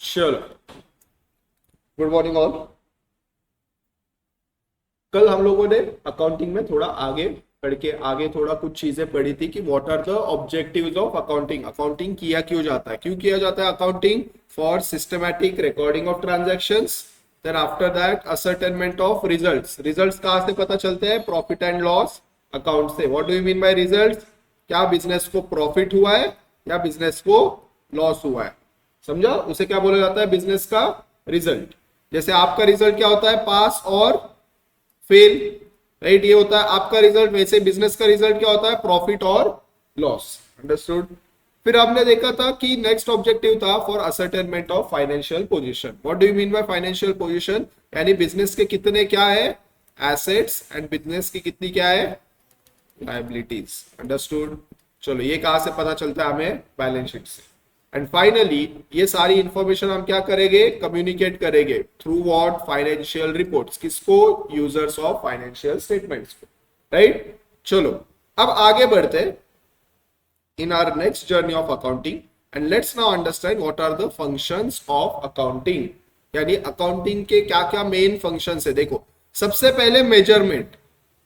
चलो, good morning all. कल हम लोगों ने अकाउंटिंग में थोड़ा आगे बढ़ के आगे थोड़ा कुछ चीजें पढ़ी थी कि what are the objectives of accounting. Accounting किया क्यों जाता है, क्यों किया जाता है accounting? For systematic recording of transactions, then after that ascertainment of results. Results कहाँ से पता चलते हैं? प्रॉफिट एंड लॉस अकाउंट से। What do you mean by results? क्या बिजनेस को प्रॉफिट हुआ है या बिजनेस को लॉस हुआ है, समझा? उसे क्या बोला जाता है? बिजनेस का रिजल्ट। जैसे आपका रिजल्ट क्या होता है? पास और फेल, राइट? ये होता है आपका रिजल्ट। वैसे बिजनेस का रिजल्ट क्या होता है? प्रॉफिट और लॉस। अंडरस्टूड? फिर आपने देखा था कि नेक्स्ट ऑब्जेक्टिव था for ascertainment of financial position. What do you mean by financial position? यानी बिजनेस के कितने क्या है? एसेट्स, एंड बिजनेस की कितनी क्या है? लायबिलिटीज। अंडरस्टूड? चलो, ये कहां से पता चलता है हमें? बैलेंस शीट से। एंड फाइनली ये सारी इंफॉर्मेशन हम क्या करेंगे? कम्युनिकेट करेंगे थ्रू व्हाट? Financial reports. किसको? यूजर्स ऑफ फाइनेंशियल स्टेटमेंट्स को, राइट? चलो, अब आगे बढ़ते in our next journey of accounting, and let's now understand what are the functions of accounting. यानी अकाउंटिंग के क्या क्या मेन फंक्शंस है। देखो, सबसे पहले मेजरमेंट।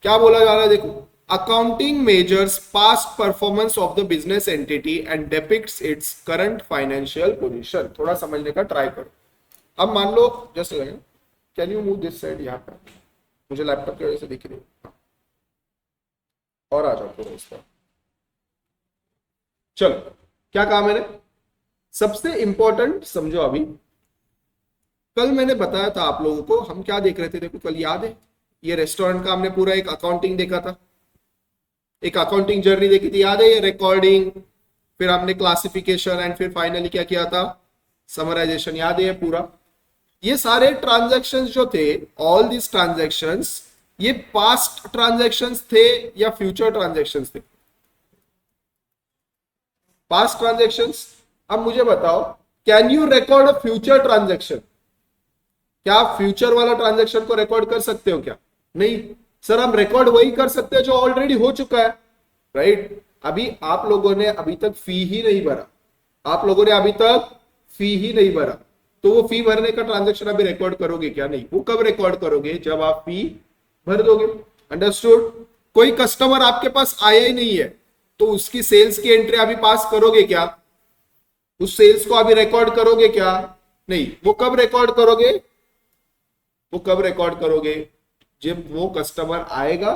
क्या बोला जा रहा है? देखो, accounting measures past performance of the business entity and depicts its current financial position। थोड़ा समझने का ट्राई करो। अब मान लो, just can you move this side? यहाँ पे मुझे लैपटॉप की वजह से दिख रही है, और आ जाओ पूरा इस पर। चलो, क्या कहा मैंने? सबसे इंपॉर्टेंट समझो। अभी कल मैंने बताया था आप लोगों को, हम क्या देख रहे थे? देखो, कल याद है, ये रेस्टोरेंट का हमने पूरा एक अकाउंटिंग देखा था, एक अकाउंटिंग जर्नी देखी थी, याद है? ये रिकॉर्डिंग, फिर हमने क्लासिफिकेशन, एंड फिर फाइनली क्या किया था? समराइजेशन। याद है पूरा? ये सारे ट्रांजैक्शंस जो थे, ऑल दिस ट्रांजैक्शंस, ये पास्ट ट्रांजैक्शंस थे या फ्यूचर ट्रांजैक्शंस थे? Past transactions. अब मुझे बताओ, can you record a future transaction? क्या आप फ्यूचर वाला ट्रांजैक्शन को रिकॉर्ड कर सकते हो क्या? नहीं सर, हम रिकॉर्ड वही कर सकते हैं जो ऑलरेडी हो चुका है, राइट? अभी आप लोगों ने अभी तक फी ही नहीं भरा, आप लोगों ने अभी तक फी ही नहीं भरा, तो वो फी भरने का ट्रांजैक्शन अभी रिकॉर्ड करोगे क्या? नहीं। वो कब रिकॉर्ड करोगे? जब आप फी भर दोगे। अंडरस्टूड? कोई कस्टमर आपके पास आया ही नहीं है, तो उसकी सेल्स की एंट्री अभी पास करोगे क्या? उस सेल्स को अभी रिकॉर्ड करोगे क्या? नहीं। वो कब रिकॉर्ड करोगे? वो कब रिकॉर्ड करोगे? जब वो कस्टमर आएगा,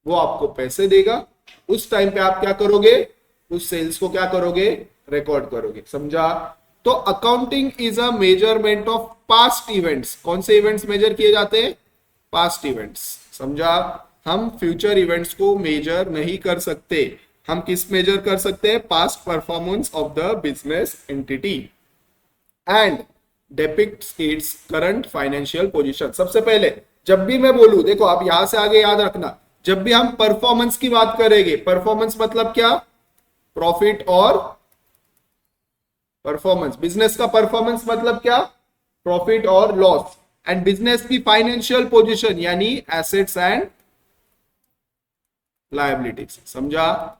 वो आपको पैसे देगा, उस टाइम पे आप क्या करोगे? उस सेल्स को क्या करोगे? रिकॉर्ड करोगे। समझा? तो accounting is a measurement of past events. कौन से इवेंट्स मेजर किए जाते हैं? Past events. समझा? हम फ्यूचर इवेंट्स को मेजर नहीं कर सकते। हम किस मेजर कर सकते हैं? Past performance of the business entity and depicts its current financial position. सबसे पहले जब भी मैं बोलूं, देखो आप यहां से आगे याद रखना, जब भी हम परफॉर्मेंस की बात करेंगे, परफॉर्मेंस मतलब क्या? प्रॉफिट और परफॉर्मेंस। बिजनेस का परफॉर्मेंस मतलब क्या? प्रॉफिट और लॉस। एंड बिजनेस की फाइनेंशियल पोजीशन यानी एसेट्स एंड लायबिलिटीज। समझा?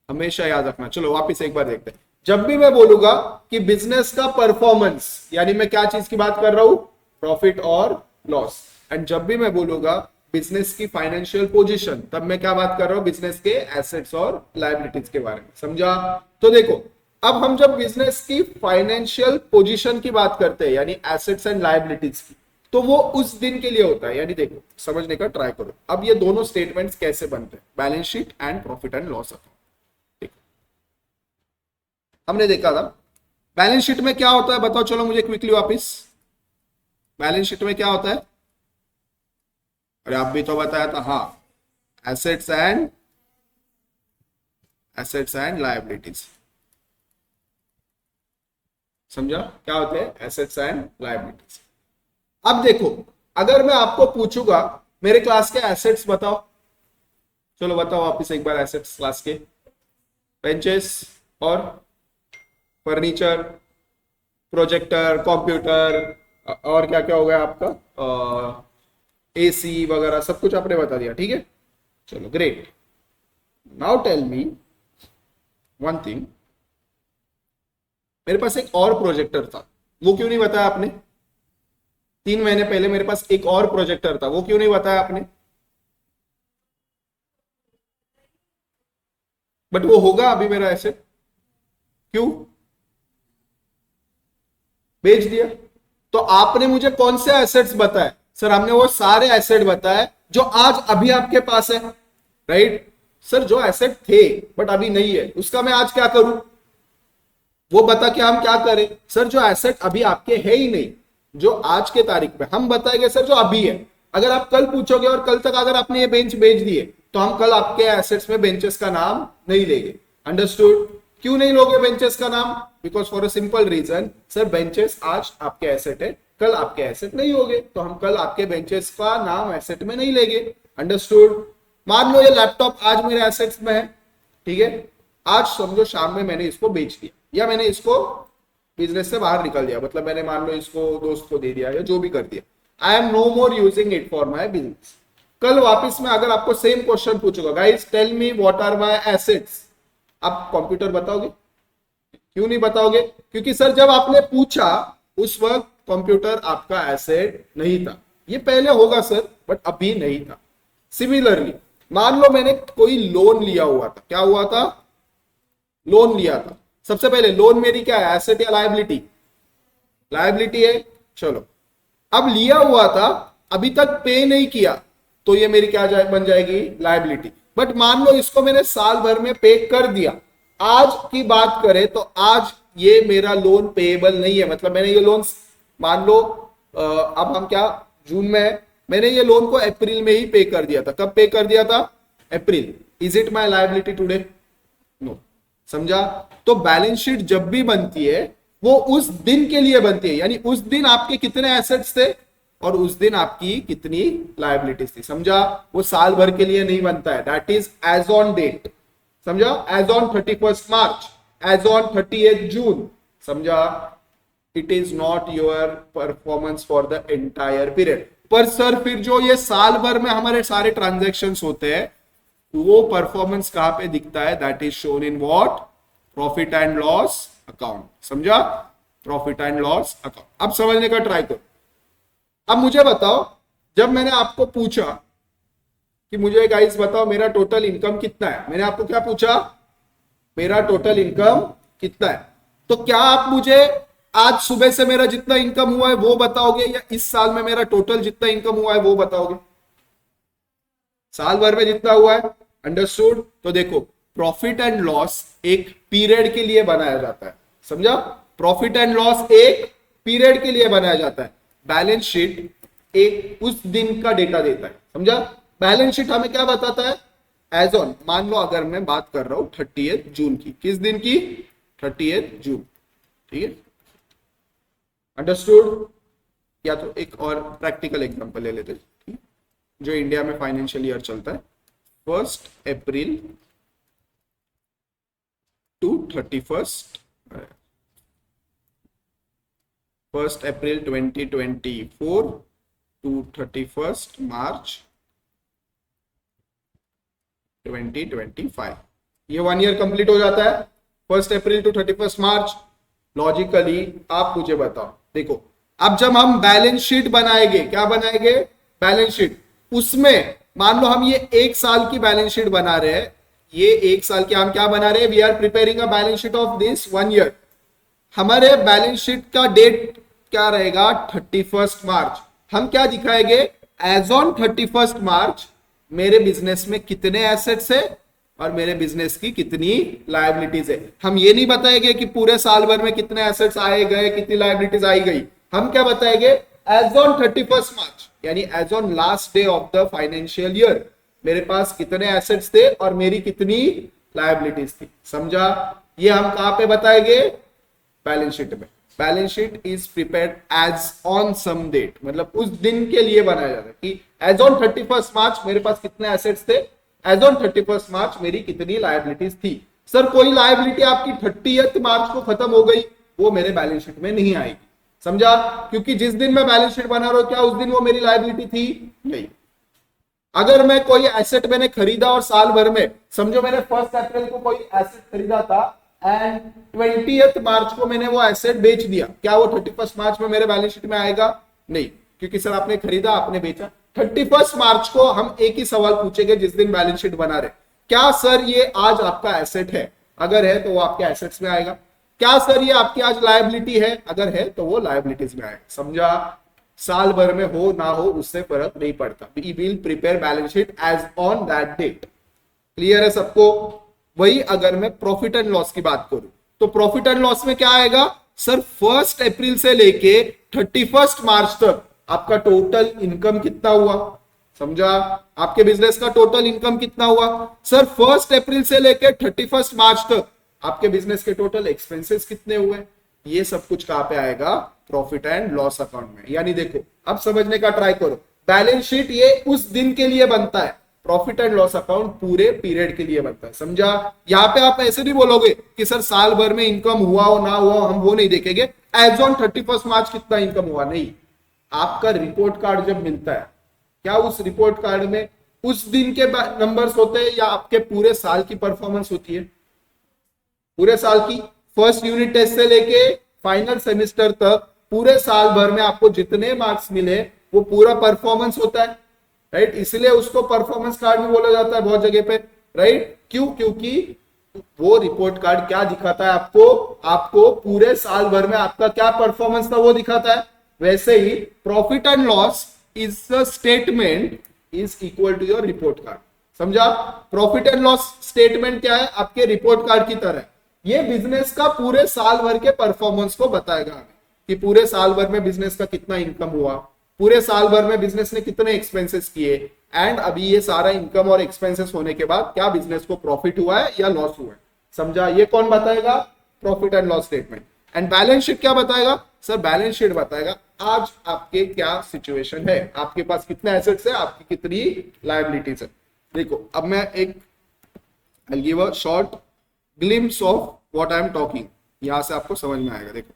हमेशा याद रखना। चलो वापिस एक बार देखते हैं। जब भी मैं बोलूंगा कि बिजनेस का परफॉर्मेंस, यानी मैं क्या चीज की बात कर रहा हूं? प्रॉफिट और लॉस। एंड जब भी मैं बोलूंगा बिजनेस की फाइनेंशियल पोजीशन, तब मैं क्या बात कर रहा हूं? बिजनेस के एसेट्स और लायबिलिटीज के बारे में। समझा? तो देखो, अब हम जब बिजनेस की फाइनेंशियल पोजीशन की बात करते हैं, यानी एसेट्स एंड लायबिलिटीज की, तो वो उस दिन के लिए होता है। यानी देखो, समझने का ट्राई करो। अब ये दोनों स्टेटमेंट्स कैसे बनते हैं? Balance sheet and profit and loss account. हमने देखा था बैलेंस शीट में क्या होता है, बताओ चलो मुझे क्विकली वापस। बैलेंस शीट में क्या होता है? अरे आप भी तो बताया था। हाँ, एसेट्स एंड लायबिलिटीज। समझा? क्या होते हैं एसेट्स एंड लायबिलिटीज? अब देखो, अगर मैं आपको पूछूंगा मेरे क्लास के एसेट्स बताओ, चलो बताओ वापस एक बार एसेट्स क्लास के। बेंचेस और फर्नीचर, प्रोजेक्टर, कंप्यूटर, और क्या क्या हो गया आपका? एसी वगैरह सब कुछ आपने बता दिया। ठीक है, चलो great. Now tell me one thing. मेरे पास एक और प्रोजेक्टर था, वो क्यों नहीं बताया आपने? 3 महीने पहले मेरे पास एक और प्रोजेक्टर था, वो क्यों नहीं बताया आपने? बट वो होगा अभी मेरा एसेट, क्यों? बेच दिया। तो आपने मुझे कौन से एसेट्स बताए? सर हमने वो सारे एसेट बताए जो आज अभी आपके पास है, राइट? सर जो एसेट थे बट अभी नहीं है, उसका मैं आज क्या करूं? वो बता के हम क्या करें? सर जो एसेट अभी आपके है ही नहीं, जो आज के तारीख में हम बताएंगे सर जो अभी है। अगर आप कल पूछोगे और कल तक अगर आपने ये बेंच बेच दिए तो हम कल आपके एसेट्स में बेंचेस का नाम नहीं लेंगे। अंडरस्टूड? क्यों नहीं लोगे बेंचेस का नाम? Because for a simple reason, sir benches आज आपके एसेट है, कल आपके एसेट नहीं होंगे, तो हम कल आपके बेंचेस का नाम एसेट में नहीं लेंगे। अंडरस्टूड? मान लो ये लैपटॉप आज मेरे एसेट्स में है, ठीक है, आज समझो शाम में मैंने इसको बेच दिया या मैंने इसको बिजनेस से बाहर निकल दिया, मतलब मैंने मान लो इसको दोस्त को दे दिया या जो भी कर दिया, I am no more using it for my business. कल वापस में अगर आपको सेम क्वेश्चन पूछूंगा, guys tell me what are my assets, आप कंप्यूटर बताओगे? क्यों नहीं बताओगे? क्योंकि सर जब आपने पूछा उस वक्त कंप्यूटर आपका एसेट नहीं था। ये पहले होगा सर बट अभी नहीं था। सिमिलरली मान लो मैंने कोई लोन लिया हुआ था, क्या हुआ था? लोन लिया था। सबसे पहले लोन मेरी क्या है, एसेट या लायबिलिटी? लायबिलिटी है। चलो अब लिया हुआ था, अभी तक पे नहीं किया, तो ये मेरी क्या बन जाएगी? लायबिलिटी। बट मान लो इसको मैंने साल भर में पे कर दिया, आज की बात करें तो आज ये मेरा लोन पेएबल नहीं है, मतलब मैंने ये लोन मान लो अब हम क्या जून में है, मैंने ये लोन को अप्रैल में ही पे कर दिया था। कब पे कर दिया था? अप्रैल। Is it my liability today? No. समझा? तो बैलेंस शीट जब भी बनती है वो उस दिन के लिए बनती है, यानी उस दिन आपके कितने एसेट्स थे और उस दिन आपकी कितनी लायबिलिटीज थी। समझा? वो साल भर के लिए नहीं बनता है, that is as on date. समझा? As on 31 March, as on 30 June. समझा? It is not your performance for the entire period. पर सर फिर जो ये साल भर में हमारे सारे ट्रांजैक्शंस होते हैं, वो परफॉर्मेंस कहां पे दिखता है? That is shown in what? Profit and loss account. समझा? Profit and loss account. अब समझने का ट्राई करो। अब मुझे बताओ, जब मैंने आपको पूछा कि मुझे गाइस बताओ मेरा टोटल इनकम कितना है, मैंने आपको क्या पूछा? मेरा टोटल इनकम कितना है। तो क्या आप मुझे आज सुबह से मेरा जितना इनकम हुआ है वो बताओगे या इस साल में मेरा टोटल जितना इनकम हुआ है वो बताओगे? साल भर में जितना हुआ है। अंडरस्टूड? तो देखो प्रॉफिट एंड लॉस एक पीरियड के लिए बनाया जाता है। समझा? प्रॉफिट एंड लॉस एक पीरियड के लिए बनाया जाता है। बैलेंस शीट एक उस दिन का डेटा देता है। समझा? बैलेंस शीट हमें क्या बताता है? एज ऑन, मान लो अगर मैं बात कर रहा हूं 30 जून की, किस दिन की? 30 जून। ठीक है? अंडरस्टूड? या तो एक और प्रैक्टिकल एग्जांपल ले लेते हैं जो इंडिया में फाइनेंशियल ईयर चलता है 1 अप्रैल टू 1 अप्रैल 2024 टू 31 मार्च 2025। ये 1 ईयर कंप्लीट हो जाता है 1 अप्रैल टू 31 मार्च। लॉजिकली आप मुझे बताओ, देखो अब जब हम बैलेंस शीट बनाएंगे, क्या बनाएंगे? Balance sheet. उसमें मान लो हम ये 1 साल की बैलेंस शीट बना रहे हैं, ये 1 साल की हम क्या बना रहे हैं? We are preparing a balance sheet of this 1 year. हमारे बैलेंस शीट का डेट क्या रहेगा? 31 मार्च। हम क्या दिखाएंगे? एज ऑन 31 मार्च मेरे बिजनेस में कितने एसेट्स है और मेरे बिजनेस की कितनी लायबिलिटीज है। हम ये नहीं बताएंगे कि पूरे साल भर में कितने एसेट्स आए गए, कितनी लायबिलिटीज आई गई। हम क्या बताएंगे? एज ऑन 31 मार्च, यानी as on last day of the financial year मेरे पास कितने एसेट्स थे और मेरी कितनी लायबिलिटीज थी। समझा? ये हम कहां पे बताएंगे? बैलेंस शीट में। Balance sheet is prepared as on some date, मतलब उस दिन के लिए बनाया जाता है कि एज ऑन 31 मार्च मेरे पास कितने एसेट्स थे, एज ऑन 31 मार्च मेरी कितनी लायबिलिटीज थी। सर कोई लायबिलिटी आपकी 30 मार्च को खत्म हो गई, वो मेरे बैलेंस शीट में नहीं आएगी। समझा? क्योंकि जिस दिन मैं बैलेंस शीट बना रहा हूं क्या उस दिन वो मेरी लायबिलिटी थी? नहीं। अगर मैं कोई एसेट मैंने खरीदा और साल भर में, समझो मैंने 1 अप्रैल को कोई एसेट खरीदा था एंड 20th मार्च को मैंने वो एसेट बेच दिया, क्या वो 31 मार्च में मेरे बैलेंस शीट में आएगा? नहीं, क्योंकि सर आपने खरीदा, आपने बेचा। 31 मार्च को हम एक ही सवाल पूछेंगे जिस दिन बैलेंस शीट बना रहे, क्या सर ये आज आपका एसेट है? अगर है तो वो आपके एसेट्स में आएगा। क्या सर ये आपकी आज लायबिलिटी है? अगर है तो वो लायबिलिटीज में आएगा। समझा? साल भर में हो ना हो उससे फर्क नहीं पड़ता। We will prepare balance sheet as on that date. Clear है सबको? वही अगर मैं प्रॉफिट एंड लॉस की बात करूं तो प्रॉफिट एंड लॉस में क्या आएगा सर? 1 अप्रैल से लेके 31 मार्च तक आपका टोटल इनकम कितना हुआ? समझा? आपके बिजनेस का टोटल इनकम कितना हुआ? सर 1 अप्रैल से लेके 31 मार्च तक आपके बिजनेस के टोटल एक्सपेंसेस कितने हुए? ये सब कुछ कहां पे आएगा? प्रॉफिट एंड लॉस अकाउंट में। यानी देखो, अब समझने का ट्राई करो, बैलेंस शीट ये उस दिन के लिए बनता है, प्रॉफिट एंड लॉस अकाउंट पूरे पीरियड के लिए बनता है। समझा? यहाँ पे आप ऐसे नहीं बोलोगे कि सर साल भर में इनकम हुआ हो ना हुआ, हम वो नहीं देखेंगे एज ऑन 31 मार्च कितना इनकम हुआ, नहीं। आपका रिपोर्ट कार्ड जब मिलता है, क्या उस रिपोर्ट कार्ड में उस दिन के नंबर्स होते हैं या आपके पूरे साल की परफॉर्मेंस होती है? पूरे साल की, फर्स्ट यूनिट टेस्ट से लेके फाइनल सेमेस्टर तक पूरे साल भर में आपको जितने मार्क्स मिले वो पूरा परफॉर्मेंस होता है, राइट? इसलिए उसको परफॉर्मेंस कार्ड भी बोला जाता है बहुत जगह पे, राइट? क्यों? क्योंकि वो रिपोर्ट कार्ड क्या दिखाता है आपको? आपको पूरे साल भर में आपका क्या परफॉर्मेंस था वो दिखाता है। वैसे ही profit and loss is a statement is equal to your report card. समझा? प्रॉफिट एंड लॉस स्टेटमेंट क्या है? आपके रिपोर्ट कार्ड की तरह। ये बिजनेस का पूरे साल भर के परफॉर्मेंस को बताएगा हमें कि पूरे साल भर में बिजनेस का कितना इनकम हुआ, पूरे साल भर में बिजनेस ने कितने एक्सपेंसेस किए, एंड अभी ये सारा इनकम और एक्सपेंसेस होने के बाद क्या बिजनेस को प्रॉफिट हुआ है या लॉस हुआ है। समझा? ये कौन बताएगा? Profit and loss statement. And balance sheet क्या बताएगा? सर बैलेंस शीट बताएगा आज आपके क्या सिचुएशन है, आपके पास कितने एसेट्स है, आपकी कितनी लायबिलिटीज है। देखो, अब मैं एक I'll give a short glimpse of what I am talking, यहां से आपको समझ में आएगा। देखो,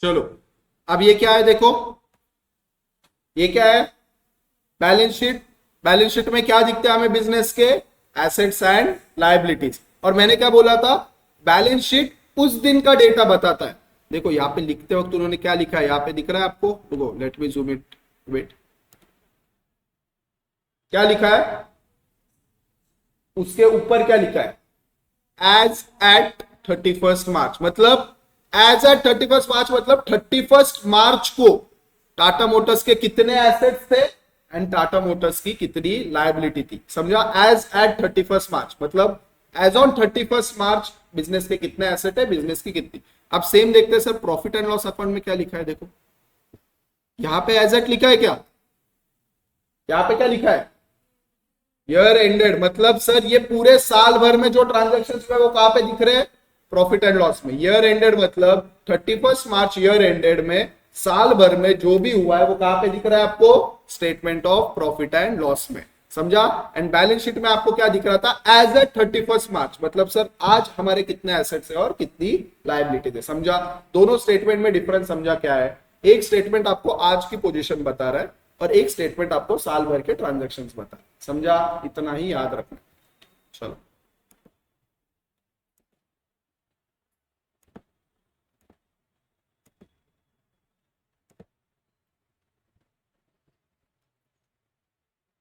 चलो, अब ये क्या है? देखो, ये क्या है? Balance sheet. बैलेंस शीट में क्या दिखते हैं हमें? बिजनेस के एसेट्स एंड लायबिलिटीज। और मैंने क्या बोला था? बैलेंस शीट उस दिन का डेटा बताता है। देखो, यहाँ पे लिखते वक्त उन्होंने क्या लिखा है, यहाँ पे दिख रहा है आपको? रुको, let me zoom it, wait. क्या लिखा है? उसके ऊपर क्या लिखा है? एज एट 31 मार्च, मतलब एज एट 31 मार्च मतलब 31 मार्च को टाटा मोटर्स के कितने एसेट्स थे एंड टाटा मोटर्स की कितनी लायबिलिटी थी। समझा? एज एट 31 मार्च मतलब एज ऑन 31 मार्च बिजनेस के कितने एसेट है, बिजनेस की कितनी। अब सेम देखते हैं sir, profit and loss account में क्या लिखा है। देखो, यहां पे एज एट लिखा है क्या? यहां पे क्या लिखा है? Year ended. मतलब सर ये पूरे साल भर में जो ट्रांजेक्शन हुए वो कहां पे दिख रहे हैं? प्रॉफिट एंड लॉस में। ईयर एंडेड मतलब 31 मार्च ईयर एंडेड में साल भर में जो भी हुआ है वो कहां पे दिख रहा है आपको? Statement of profit and loss में। समझा? एंड बैलेंस शीट में आपको क्या दिख रहा था? एज एट 31 मार्च मतलब सर आज हमारे कितने एसेट्स है और कितनी लायबिलिटी है। समझा? दोनों स्टेटमेंट में डिफरेंस समझा क्या है? एक स्टेटमेंट आपको आज की पोजीशन बता रहा है और एक स्टेटमेंट आपको साल भर के ट्रांजेक्शन्स बता रहा है। समझा? इतना ही याद रखना। चलो,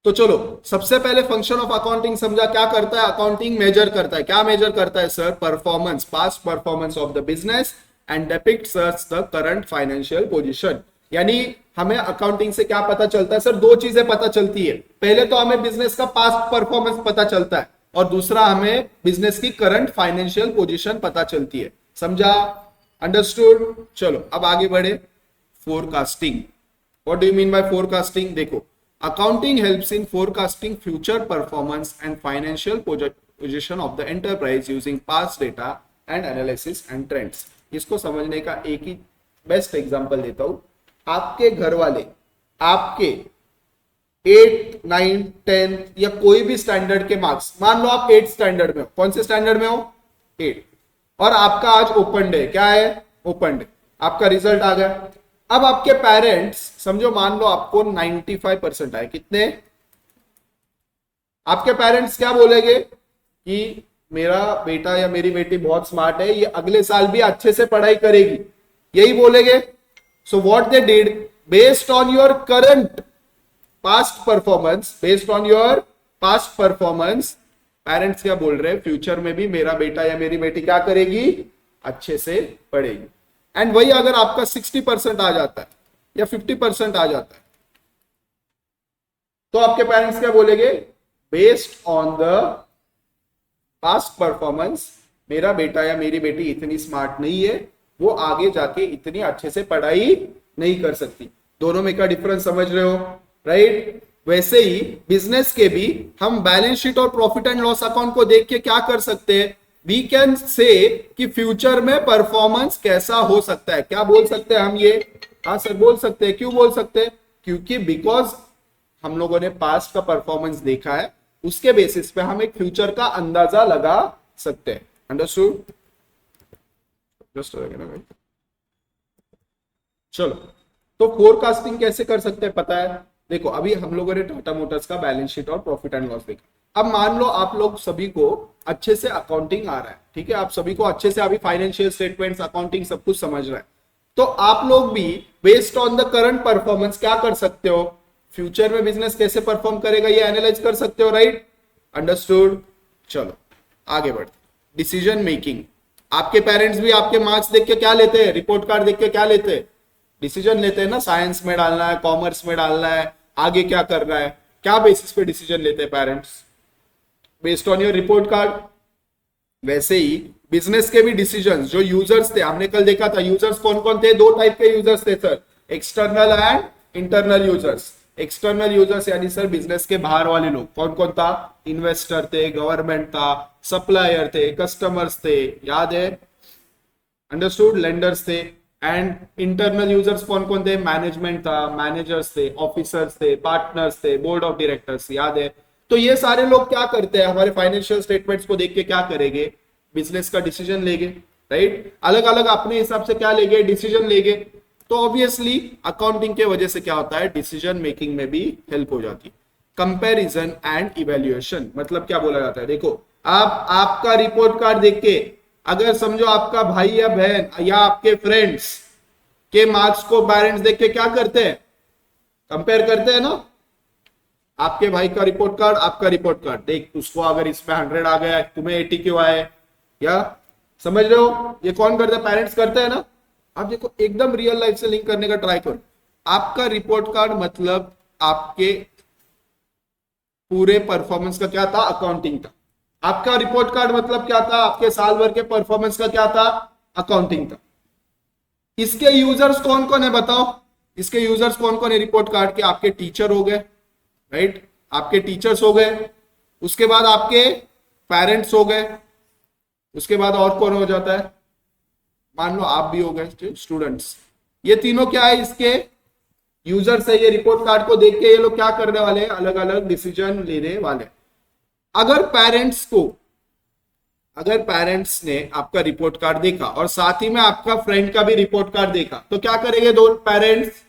तो चलो सबसे पहले फंक्शन ऑफ अकाउंटिंग समझा, क्या करता है अकाउंटिंग, मेजर करता है, क्या मेजर करता है sir, performance, past performance of the business and depicts the current financial position. यानी हमें अकाउंटिंग से क्या पता चलता है सर, दो चीजें पता चलती है, पहले तो हमें बिजनेस का पास्ट परफॉर्मेंस पता चलता है और दूसरा हमें बिजनेस की करंट फाइनेंशियल पोजीशन पता चलती है, समझा, अंडरस्टूड। चलो अब आगे बढ़े, forecasting. What do you mean bye forecasting, देखो accounting helps in forecasting future performance and financial position of the enterprise using past data and analysis and trends। इसको समझने का एक ही बेस्ट एग्जांपल देता हूं, आपके घर वाले आपके 8, 9, 10 या कोई भी स्टैंडर्ड के मार्क्स, मान लो आप 8 स्टैंडर्ड में हो, कौन से स्टैंडर्ड में हो, 8, और आपका आज ओपन डे, क्या है, ओपन डे, आपका रिजल्ट आ गया। अब आपके पेरेंट्स समझो, मान लो आपको 95% आए, कितने, आपके पेरेंट्स क्या बोलेंगे कि मेरा बेटा या मेरी बेटी बहुत स्मार्ट है, ये अगले साल भी अच्छे से पढ़ाई करेगी, यही बोलेंगे। So what they did, based on your current past performance, based on your past performance, parents क्या बोल रहे हैं, फ्यूचर में भी मेरा बेटा या मेरी बेटी क्या करेगी, अच्छे से पढ़ेगी। एंड वही अगर आपका 60% आ जाता है या 50% आ जाता है, तो आपके पेरेंट्स क्या बोलेंगे, based on the past performance मेरा बेटा या मेरी बेटी इतनी स्मार्ट नहीं है, वो आगे जाके इतनी अच्छे से पढ़ाई नहीं कर सकती। दोनों में का डिफरेंस समझ रहे हो, राइट। वैसे ही बिजनेस के भी हम बैलेंस शीट और प्रॉफिट एंड लॉस अकाउंट को देख के क्या कर सकते हैं, वी कैन से कि फ्यूचर में परफॉर्मेंस कैसा हो सकता है, क्या बोल सकते हैं हम ये, हाँ सर बोल सकते हैं, क्यों बोल सकते हैं, क्योंकि बिकॉज हम लोगों ने पास्ट का परफॉर्मेंस देखा है, उसके बेसिस पे हम एक फ्यूचर का अंदाजा लगा सकते हैं, अंडरस्टूड। चलो तो फोरकास्टिंग कैसे कर सकते हैं पता है, देखो अभी हम लोगों ने टाटा मोटर्स का बैलेंस शीट और प्रॉफिट एंड लॉस देखा। अब मान लो आप लोग सभी को अच्छे से अकाउंटिंग आ रहा है, ठीक है, आप सभी को अच्छे से अभी फाइनेंशियल स्टेटमेंट्स, अकाउंटिंग सब कुछ समझ रहा है, तो आप लोग भी based on the current performance क्या कर सकते हो, फ्यूचर में बिजनेस कैसे परफॉर्म करेगा ये एनालाइज कर सकते हो, राइट, अंडरस्टूड। चलो आगे बढ़ते, डिसीजन मेकिंग। आपके पेरेंट्स भी आपके मार्क्स देख के क्या लेते हैं, रिपोर्ट कार्ड देख के क्या लेते हैं, डिसीजन लेते हैं ना, साइंस में डालना है, कॉमर्स में डालना है, आगे क्या करना है, क्या बेसिस पे डिसीजन लेते हैं parents, based on your report card. वैसे ही बिजनेस के भी डिसीजंस, जो यूजर्स थे, हमने कल देखा था यूजर्स कौन कौन थे, दो टाइप के यूजर्स थे sir, external and internal users. External users यानी सर बिजनेस के बाहर वाले लोग, कौन कौन था, इन्वेस्टर थे, गवर्नमेंट था, सप्लायर थे, कस्टमर्स थे, याद है, अंडरस्टूड, लेंडर्स थे। एंड इंटरनल यूजर्स कौन कौन थे, मैनेजमेंट था, मैनेजर्स थे, ऑफिसर्स थे, पार्टनर्स थे, बोर्ड ऑफ डायरेक्टर्स, याद है। तो ये सारे लोग क्या करते हैं, हमारे फाइनेंशियल स्टेटमेंट्स को देख के क्या करेंगे, बिजनेस का डिसीजन लेंगे, राइट, अलग अलग अपने हिसाब से क्या लेंगे, डिसीजन लेंगे। तो ऑब्वियसली अकाउंटिंग के वजह से क्या होता है, डिसीजन मेकिंग में भी हेल्प हो जाती है। कंपैरिजन एंड इवैल्यूएशन, मतलब क्या बोला जाता है, देखो आप आपका रिपोर्ट कार्ड देख के, अगर समझो आपका भाई या बहन या आपके फ्रेंड्स के मार्क्स को पेरेंट्स देख के क्या करते हैं, कंपेयर करते हैं ना, आपके भाई का रिपोर्ट कार्ड, आपका रिपोर्ट कार्ड देख, उसको अगर इसमें 100 आ गया, तुम्हें 80 क्यों आए, या समझ रहे हो, ये कौन करता है, पेरेंट्स करते हैं ना। आप देखो एकदम रियल लाइफ से लिंक करने का ट्राई करो, आपका रिपोर्ट कार्ड मतलब आपके पूरे परफॉर्मेंस का क्या था, अकाउंटिंग था। आपका रिपोर्ट कार्ड मतलब क्या था, आपके साल भर के परफॉर्मेंस का क्या था, अकाउंटिंग था। इसके यूजर्स कौन कौन है बताओ, इसके यूजर्स कौन कौन है रिपोर्ट कार्ड के, आपके टीचर हो गए, राइट, आपके टीचर्स हो गए, उसके बाद आपके पेरेंट्स हो गए, उसके बाद और कौन हो जाता है, मान लो आप भी हो गए, स्टूडेंट्स। ये तीनों क्या है, इसके यूजर्स है। ये रिपोर्ट कार्ड को देख के ये लोग क्या करने वाले हैं, अलग अलग डिसीजन लेने वाले। अगर पेरेंट्स ने आपका रिपोर्ट कार्ड देखा और साथ ही में आपका फ्रेंड का भी रिपोर्ट कार्ड देखा, तो क्या करेंगे, दो पेरेंट्स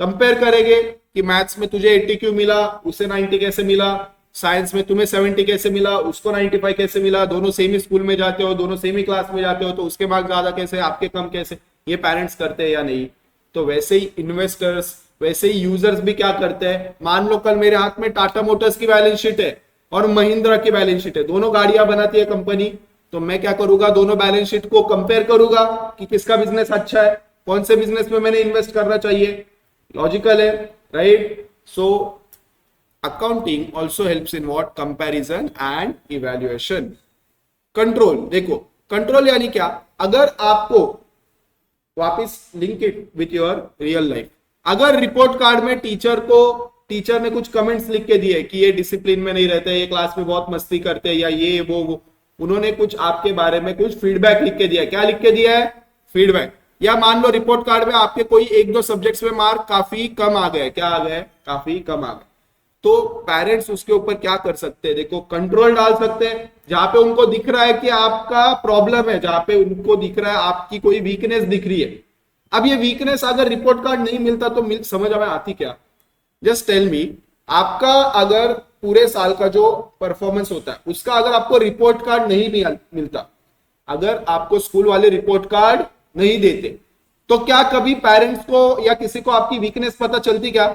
कंपेयर करेंगे कि मैथ्स में तुझे 80 क्यों मिला, उसे 90 कैसे मिला, साइंस में तुम्हें 70 कैसे मिला, उसको 95 कैसे मिला, दोनों सेम ही स्कूल में जाते हो, दोनों सेम ही क्लास में जाते हो, तो उसके मार्क्स ज्यादा कैसे, आपके कम कैसे, ये पेरेंट्स करते हैं या नहीं। तो वैसे ही इन्वेस्टर्स, वैसे ही यूजर्स भी क्या करते हैं, मान लो कल मेरे हाथ में टाटा मोटर्स की बैलेंस शीट है और महिंद्रा की बैलेंस शीट है, दोनों गाड़ियां बनाती है कंपनी, तो मैं क्या करूंगा, दोनों बैलेंस शीट को कंपेयर करूंगा कि किसका बिजनेस अच्छा है, कौन से बिजनेस में मैंने इन्वेस्ट करना चाहिए। लॉजिकल है, right. So accounting also helps in what, comparison and evaluation. Control, देखो कंट्रोल यानी क्या, अगर आपको वापस link it with your real life, अगर रिपोर्ट कार्ड में टीचर ने कुछ कमेंट्स लिख के दिए कि ये डिसिप्लिन में नहीं रहते, ये क्लास में बहुत मस्ती करते, या ये वो उन्होंने कुछ आपके बारे में कुछ फीडबैक लिख के दिया, क्या लिख के दिया है, फीडबैक। या मान लो रिपोर्ट कार्ड में आपके कोई एक दो सब्जेक्ट्स में मार्क काफी कम आ गए, क्या आ गए, काफी कम आ गए, तो पेरेंट्स उसके ऊपर क्या कर सकते हैं, देखो कंट्रोल डाल सकते हैं। जहां पे उनको दिख रहा है कि आपका प्रॉब्लम है, जहां पे उनको दिख रहा है आपकी कोई वीकनेस दिख रही है, अब ये वीकनेस अगर रिपोर्ट कार्ड नहीं मिलता तो समझ में आती क्या, जस्ट टेल मी, आपका अगर पूरे साल का जो परफॉर्मेंस होता है उसका अगर आपको रिपोर्ट कार्ड नहीं मिलता, अगर आपको स्कूल वाले रिपोर्ट कार्ड नहीं देते, तो क्या कभी पेरेंट्स को या किसी को आपकी वीकनेस पता चलती क्या,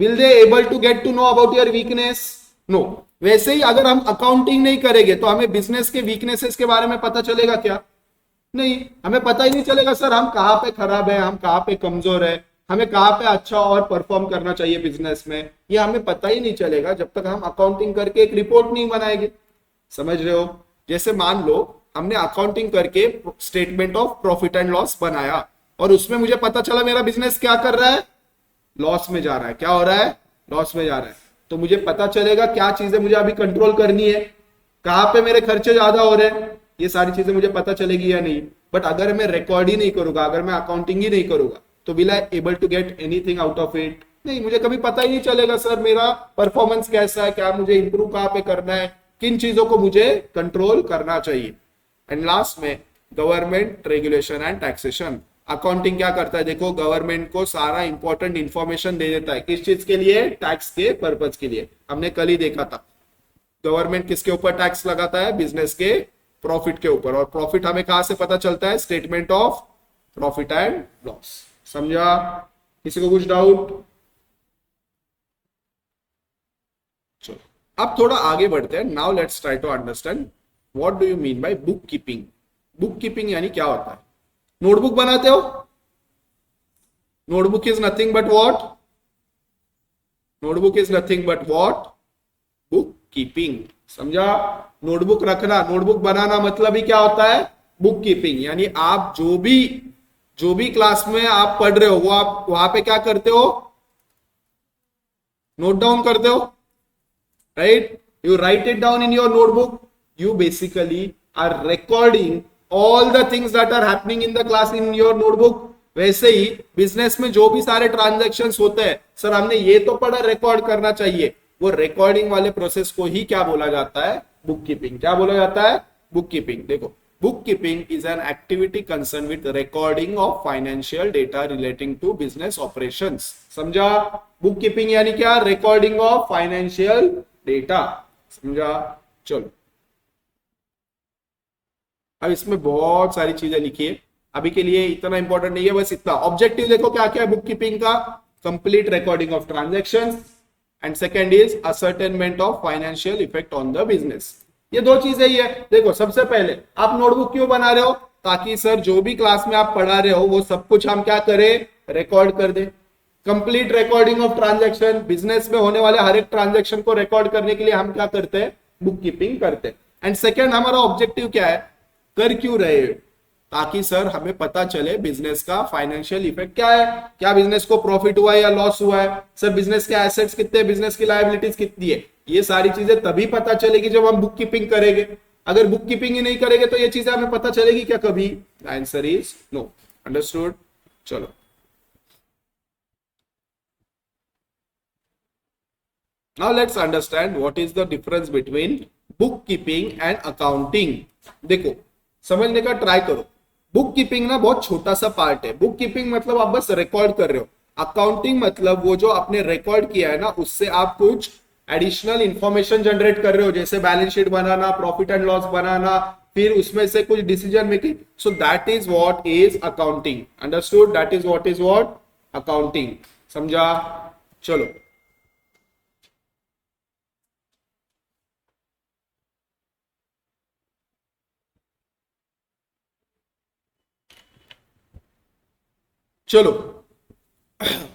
will they able to get to know about your weakness, no. वैसे ही अगर हम अकाउंटिंग नहीं करेंगे तो हमें बिजनेस के वीकनेसेस के बारे में पता चलेगा क्या, नहीं, हमें पता ही नहीं चलेगा सर हम कहां पे खराब है, हम कहां पे कमजोर है, हमें कहां पे अच्छा और परफॉर्म करना चाहिए बिजनेस में, ये हमें पता ही नहीं चलेगा जब तक हम अकाउंटिंग करके एक रिपोर्ट नहीं बनाएंगे। समझ रहे हो, जैसे मान लो हमने अकाउंटिंग करके statement of profit and loss बनाया और उसमें मुझे पता चला मेरा बिजनेस क्या कर रहा है, लॉस में जा रहा है, क्या हो रहा है, लॉस में जा रहा है, तो मुझे पता चलेगा क्या चीजें मुझे अभी कंट्रोल करनी है, कहां पे मेरे खर्चे ज्यादा हो रहे हैं, ये सारी चीजें मुझे पता चलेगी या नहीं। बट अगर मैं रिकॉर्ड ही नहीं करूंगा, अगर मैं अकाउंटिंग ही नहीं करूंगा, तो will I able to get anything out of it, नहीं, मुझे कभी पता ही नहीं चलेगा सर मेरा परफॉर्मेंस कैसा है, क्या मुझे इंप्रूव कहां पे करना है, किन चीजों को मुझे कंट्रोल करना चाहिए। एंड लास्ट में government regulation and taxation. Accounting क्या करता है, देखो गवर्नमेंट को सारा इंपॉर्टेंट इंफॉर्मेशन दे देता है, किस चीज के लिए, टैक्स के पर्पज के लिए। हमने कल ही देखा था गवर्नमेंट किसके ऊपर टैक्स लगाता है, बिजनेस के प्रॉफिट के ऊपर, और प्रॉफिट हमें कहां से पता चलता है, statement of profit and loss. समझा, किसी को कुछ डाउट? चलो अब थोड़ा आगे बढ़ते हैं। Now let's try to understand what do you mean by book keeping. Book keeping यानी क्या होता है, नोटबुक बनाते हो, notebook is nothing but what, notebook is nothing but what, book keeping. समझा, नोटबुक रखना, नोटबुक बनाना मतलब ही क्या होता है, बुक कीपिंग। यानी आप जो भी क्लास में आप पढ़ रहे हो वो आप वहां पे क्या करते हो, नोट डाउन करते हो, right, you right it down in your notebook, you basically are recording all the things that are happening in the class in your notebook। वैसे ही बिजनेस में जो भी सारे ट्रांजैक्शंस होते हैं, सर हमने ये तो पढ़ा रिकॉर्ड करना चाहिए, वो रिकॉर्डिंग वाले प्रोसेस को ही क्या बोला जाता है, बुक कीपिंग। क्या बोला जाता है, बुक कीपिंग। देखो book keeping is an activity concern with recording of financial data relating to business operations. समझा, बुक कीपिंग यानी क्या, रिकॉर्डिंग ऑफ फाइनेंशियल डेटा। समझा, चलो अब इसमें बहुत सारी चीजें लिखी है, अभी के लिए इतना इंपॉर्टेंट नहीं है, बस इतना। ऑब्जेक्टिव देखो क्या क्या है बुक कीपिंग का, complete recording of transactions, and second is ascertainment of financial effect on the business. ये दो चीजें ही है। देखो सबसे पहले आप नोटबुक क्यों बना रहे हो, ताकि सर जो भी क्लास में आप पढ़ा रहे हो वो सब कुछ हम क्या करें, रिकॉर्ड कर दे। Complete recording of transaction, business में होने वाले हर एक ट्रांजैक्शन को रिकॉर्ड करने के लिए हम क्या करते हैं, बुक कीपिंग करते हैं। एंड सेकेंड हमारा ऑब्जेक्टिव क्या है, कर क्यों रहे, ताकि सर हमें पता चले बिजनेस का फाइनेंशियल इफेक्ट क्या है, क्या बिजनेस को प्रॉफिट हुआ है या लॉस हुआ है, सर बिजनेस के एसेट्स कितने, बिजनेस की लायबिलिटीज कितनी है। ये सारी चीजें तभी पता चलेगी जब हम बुक कीपिंग करेंगे। अगर बुक कीपिंग ही नहीं करेंगे तो ये चीजें हमें पता चलेगी क्या कभी, आंसर इज नो। अंडरस्टूड, चलो now let's understand what is the difference between bookkeeping and accounting। देखो समझने का ट्राई करो, बुक कीपिंग ना बहुत छोटा सा पार्ट है, बुक कीपिंग मतलब आप बस रिकॉर्ड कर रहे हो, अकाउंटिंग मतलब वो जो आपने रिकॉर्ड किया है ना उससे आप कुछ एडिशनल इंफॉर्मेशन जनरेट कर रहे हो, जैसे बैलेंस शीट बनाना, प्रॉफिट एंड लॉस बनाना, फिर उसमें से कुछ decision making. So that is what is accounting. Understood, that is what accounting. समझा? चलो, चलो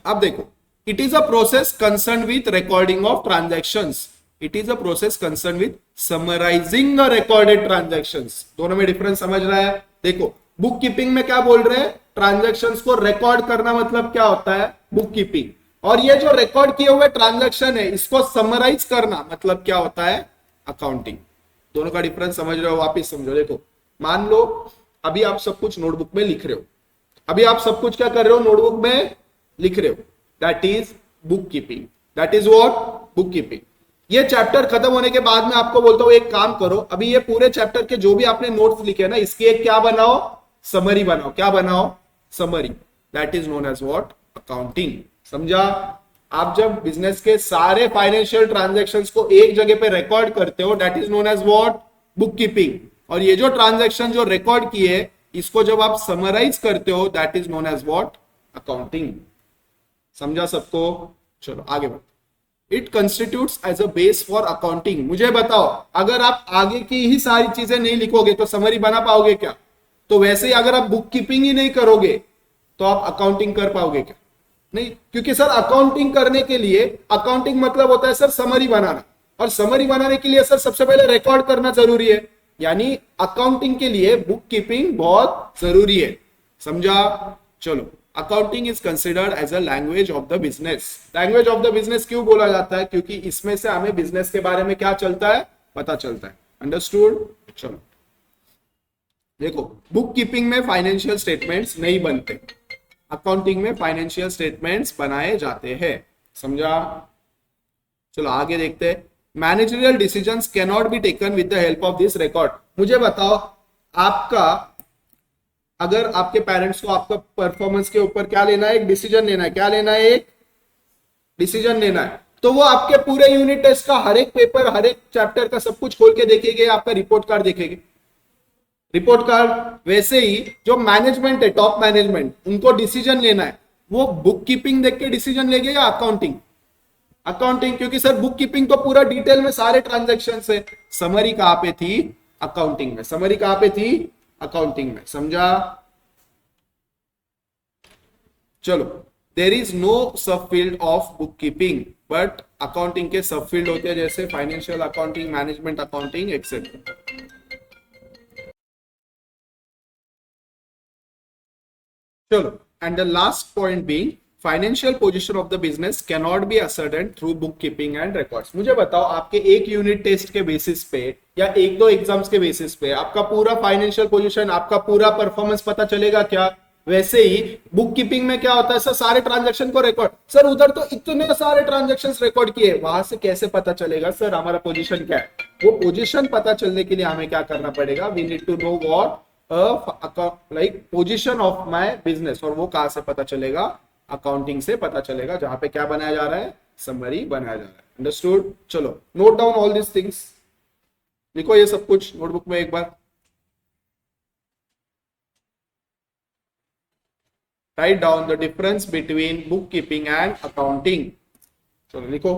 अब देखो, it is a process concern with recording of transactions, it is a process concern with summarising the recorded transactions. दोनों में difference समझ रहा है? देखो, बुक कीपिंग में क्या बोल रहे हैं, ट्रांजैक्शंस को रिकॉर्ड करना मतलब क्या होता है, बुक कीपिंग। और ये जो रिकॉर्ड किए हुए ट्रांजैक्शन है इसको समराइज करना मतलब क्या होता है, अकाउंटिंग। दोनों का डिफरेंस समझ रहे हो? वापिस समझो। देखो, मान लो अभी आप सब कुछ नोटबुक में लिख रहे हो, अभी आप सब कुछ क्या कर रहे हो, नोटबुक में लिख रहे हो, that is book keeping, that is what, book keeping. ये चैप्टर खत्म होने के बाद में आपको बोलता हूं एक काम करो, अभी ये पूरे चैप्टर के जो भी आपने नोट्स लिखे ना इसकी एक क्या बनाओ, समरी बनाओ। क्या बनाओ, summary. That is known as what, accounting. समझा? आप जब बिजनेस के सारे फाइनेंशियल ट्रांजैक्शंस को एक जगह पे रिकॉर्ड करते हो, that is known as what, book keeping. और ये जो ट्रांजैक्शन जो रिकॉर्ड किए इसको जब आप समराइज करते हो, that is known as what, accounting. समझा सबको? चलो आगे बढ़ते। It constitutes as a base for accounting. मुझे बताओ, अगर आप आगे की ही सारी चीजें नहीं लिखोगे तो समरी बना पाओगे क्या? तो वैसे ही अगर आप बुक कीपिंग ही नहीं करोगे तो आप अकाउंटिंग कर पाओगे क्या? नहीं, क्योंकि सर अकाउंटिंग करने के लिए, अकाउंटिंग मतलब होता है सर समरी बनाना, और समरी बनाने के लिए सर सबसे पहले रिकॉर्ड करना जरूरी है। यानी अकाउंटिंग के लिए बुक कीपिंग बहुत जरूरी है। समझा? चलो, accounting is considered as a language of the business. Language of the business क्यों बोला जाता है? क्योंकि इसमें से हमें बिजनेस के बारे में क्या चलता है, पता चलता है। अंडरस्टूड? चलो देखो, बुक कीपिंग में फाइनेंशियल स्टेटमेंट्स नहीं बनते, अकाउंटिंग में फाइनेंशियल स्टेटमेंट्स बनाए जाते हैं। समझा? चलो आगे देखते हैं। Managerial decisions can not be taken with the help of this record. मुझे बताओ, आपका, अगर आपके पेरेंट्स को आपका परफॉर्मेंस के ऊपर क्या लेना है, एक डिसीजन लेना है, क्या लेना है, एक डिसीजन लेना है, तो वो आपके पूरे यूनिट टेस्ट का हर एक पेपर, हर एक चैप्टर का सब कुछ खोल के देखेंगे, आपका रिपोर्ट कार्ड देखेंगे, रिपोर्ट कार्ड। वैसे ही जो मैनेजमेंट है, टॉप मैनेजमेंट, उनको डिसीजन लेना है, वो बुक कीपिंग देख के डिसीजन लेंगे या अकाउंटिंग? अकाउंटिंग, क्योंकि सर बुक कीपिंग तो पूरा डिटेल में सारे ट्रांजैक्शन है। समरी कहां पे थी, अकाउंटिंग में। समरी कहां पे थी, अकाउंटिंग में। समझा? चलो, there is no sub field of book keeping, but accounting के सब फील्ड होते हैं, जैसे financial accounting, management accounting etcetera. चलो, and the last point being financial position of the business can not be ascertain through book keeping and records. मुझे बताओ, आपके एक unit test के बेसिस पे या एक दो एग्जाम्स के बेसिस पे आपका पूरा फाइनेंशियल पोजीशन, आपका पूरा परफॉर्मेंस पता चलेगा क्या? वैसे ही बुक कीपिंग में क्या होता है सर, सारे ट्रांजेक्शन को रिकॉर्ड, सर उधर तो इतने सारे ट्रांजेक्शन रिकॉर्ड किए, वहां से कैसे पता चलेगा सर हमारा पोजीशन क्या है? वो पोजीशन पता चलने के लिए हमें क्या करना पड़ेगा, we need to know what like position of my business. और वो कहां से पता चलेगा, अकाउंटिंग से पता चलेगा, जहां पे क्या बनाया जा रहा है, समरी बनाया जा रहा है। अंडरस्टूड? चलो, note down all this things, लिखो ये सब कुछ नोटबुक में एक बार, write down the difference between book keeping and accounting. चलो लिखो।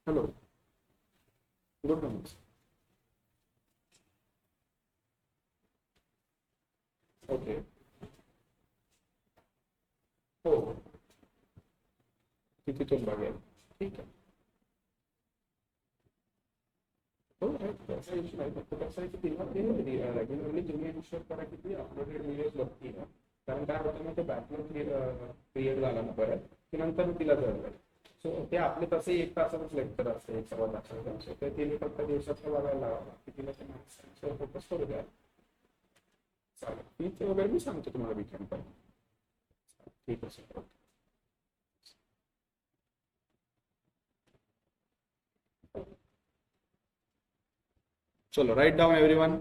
Hello, good morning. ओके, हो किती तुम बघेल, ठीक है। हो ऐसा इशू नाही, फक्त कसं आहे की तिला ते रेग्युलरली तुम्ही रिशेअर करा किती अपलोडेड व्हिडिओज बघती ना, कारण काय होतं ना, ते बॅकलॉग क्रिएट झाला ना परत की नंतर तिला जळलं. सो ते आपले तसे एक तासाच लेक्चर असते, एक सव्वा तासाचं असते, ते तिने फक्त दिवसात बघायला लावा की तिला ते मार्क्स फोकस करू द्या. चालेल, फीच वगैरे मी सांगतो तुम्हाला वीकेंड पण. ठीक आहे सर. चलो, राइट डाउन एवरीवन.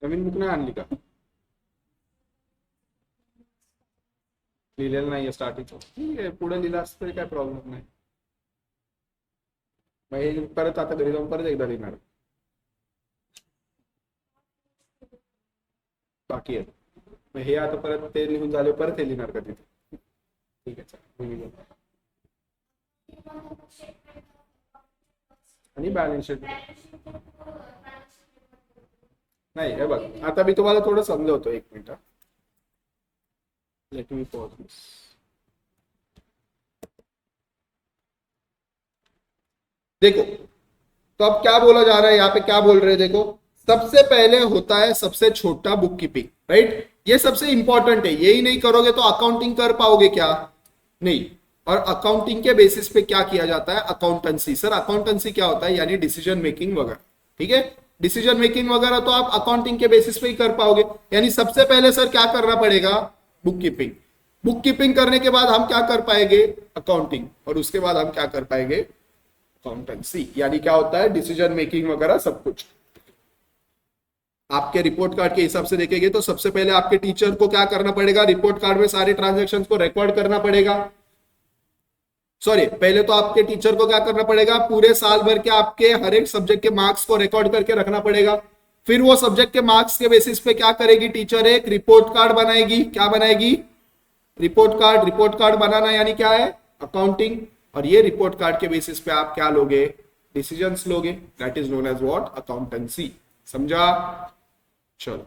नवीन बुक नाही आणली का? लिहिलेलं नाहीये स्टार्टिंग. ठीक आहे, पुढे लिहिलं असतं तरी काय प्रॉब्लेम नाही. मग हे परत आता घरी जाऊन परत एकदा लिहिणार बाकी आहे. मग हे आता परत ते लिहून झाले परत हे लिहिणार का तिथे? ठीक आहे, चालेल. आणि बॅलन्स शीट नाही. हे बघ, आता मी तुम्हाला थोडं समजवतो, एक minute. Let me pause this. देखो, तो अब क्या बोला जा रहा है यहाँ पे, क्या बोल रहे हैं देखो. सबसे पहले होता है सबसे छोटा बुक कीपिंग, राइट. ये सबसे इंपॉर्टेंट है. यही नहीं करोगे तो अकाउंटिंग कर पाओगे क्या? नहीं. और अकाउंटिंग के बेसिस पे क्या किया जाता है? अकाउंटेंसी. सर अकाउंटेंसी क्या होता है? यानी डिसीजन मेकिंग वगैरह. ठीक है, डिसीजन मेकिंग वगैरह तो आप अकाउंटिंग के बेसिस पे ही कर पाओगे. यानी सबसे पहले सर क्या करना पड़ेगा? Book keeping. बुक कीपिंग करने के बाद हम क्या कर पाएंगे? अकाउंटिंग. और उसके बाद हम क्या कर पाएंगे? अकाउंटेंसी. यानी क्या होता है? डिसीजन मेकिंग वगैरह सब कुछ. आपके रिपोर्ट कार्ड के हिसाब से देखेंगे तो सबसे पहले आपके टीचर को क्या करना पड़ेगा? रिपोर्ट कार्ड में सारे ट्रांजैक्शन को रिकॉर्ड करना पड़ेगा. सॉरी, पहले तो आपके टीचर को क्या करना पड़ेगा? पूरे साल भर के आपके हर एक सब्जेक्ट के मार्क्स को रिकॉर्ड करके रखना पड़ेगा. फिर वो सब्जेक्ट के मार्क्स के बेसिस पे क्या करेगी टीचर? एक रिपोर्ट कार्ड बनाएगी. क्या बनाएगी? Report card. रिपोर्ट कार्ड बनाना यानी क्या है? अकाउंटिंग. और ये रिपोर्ट कार्ड के बेसिस पे आप क्या लोगे? डिसीजंस लोगे. That is known as what? Accountancy. समझा? चलो,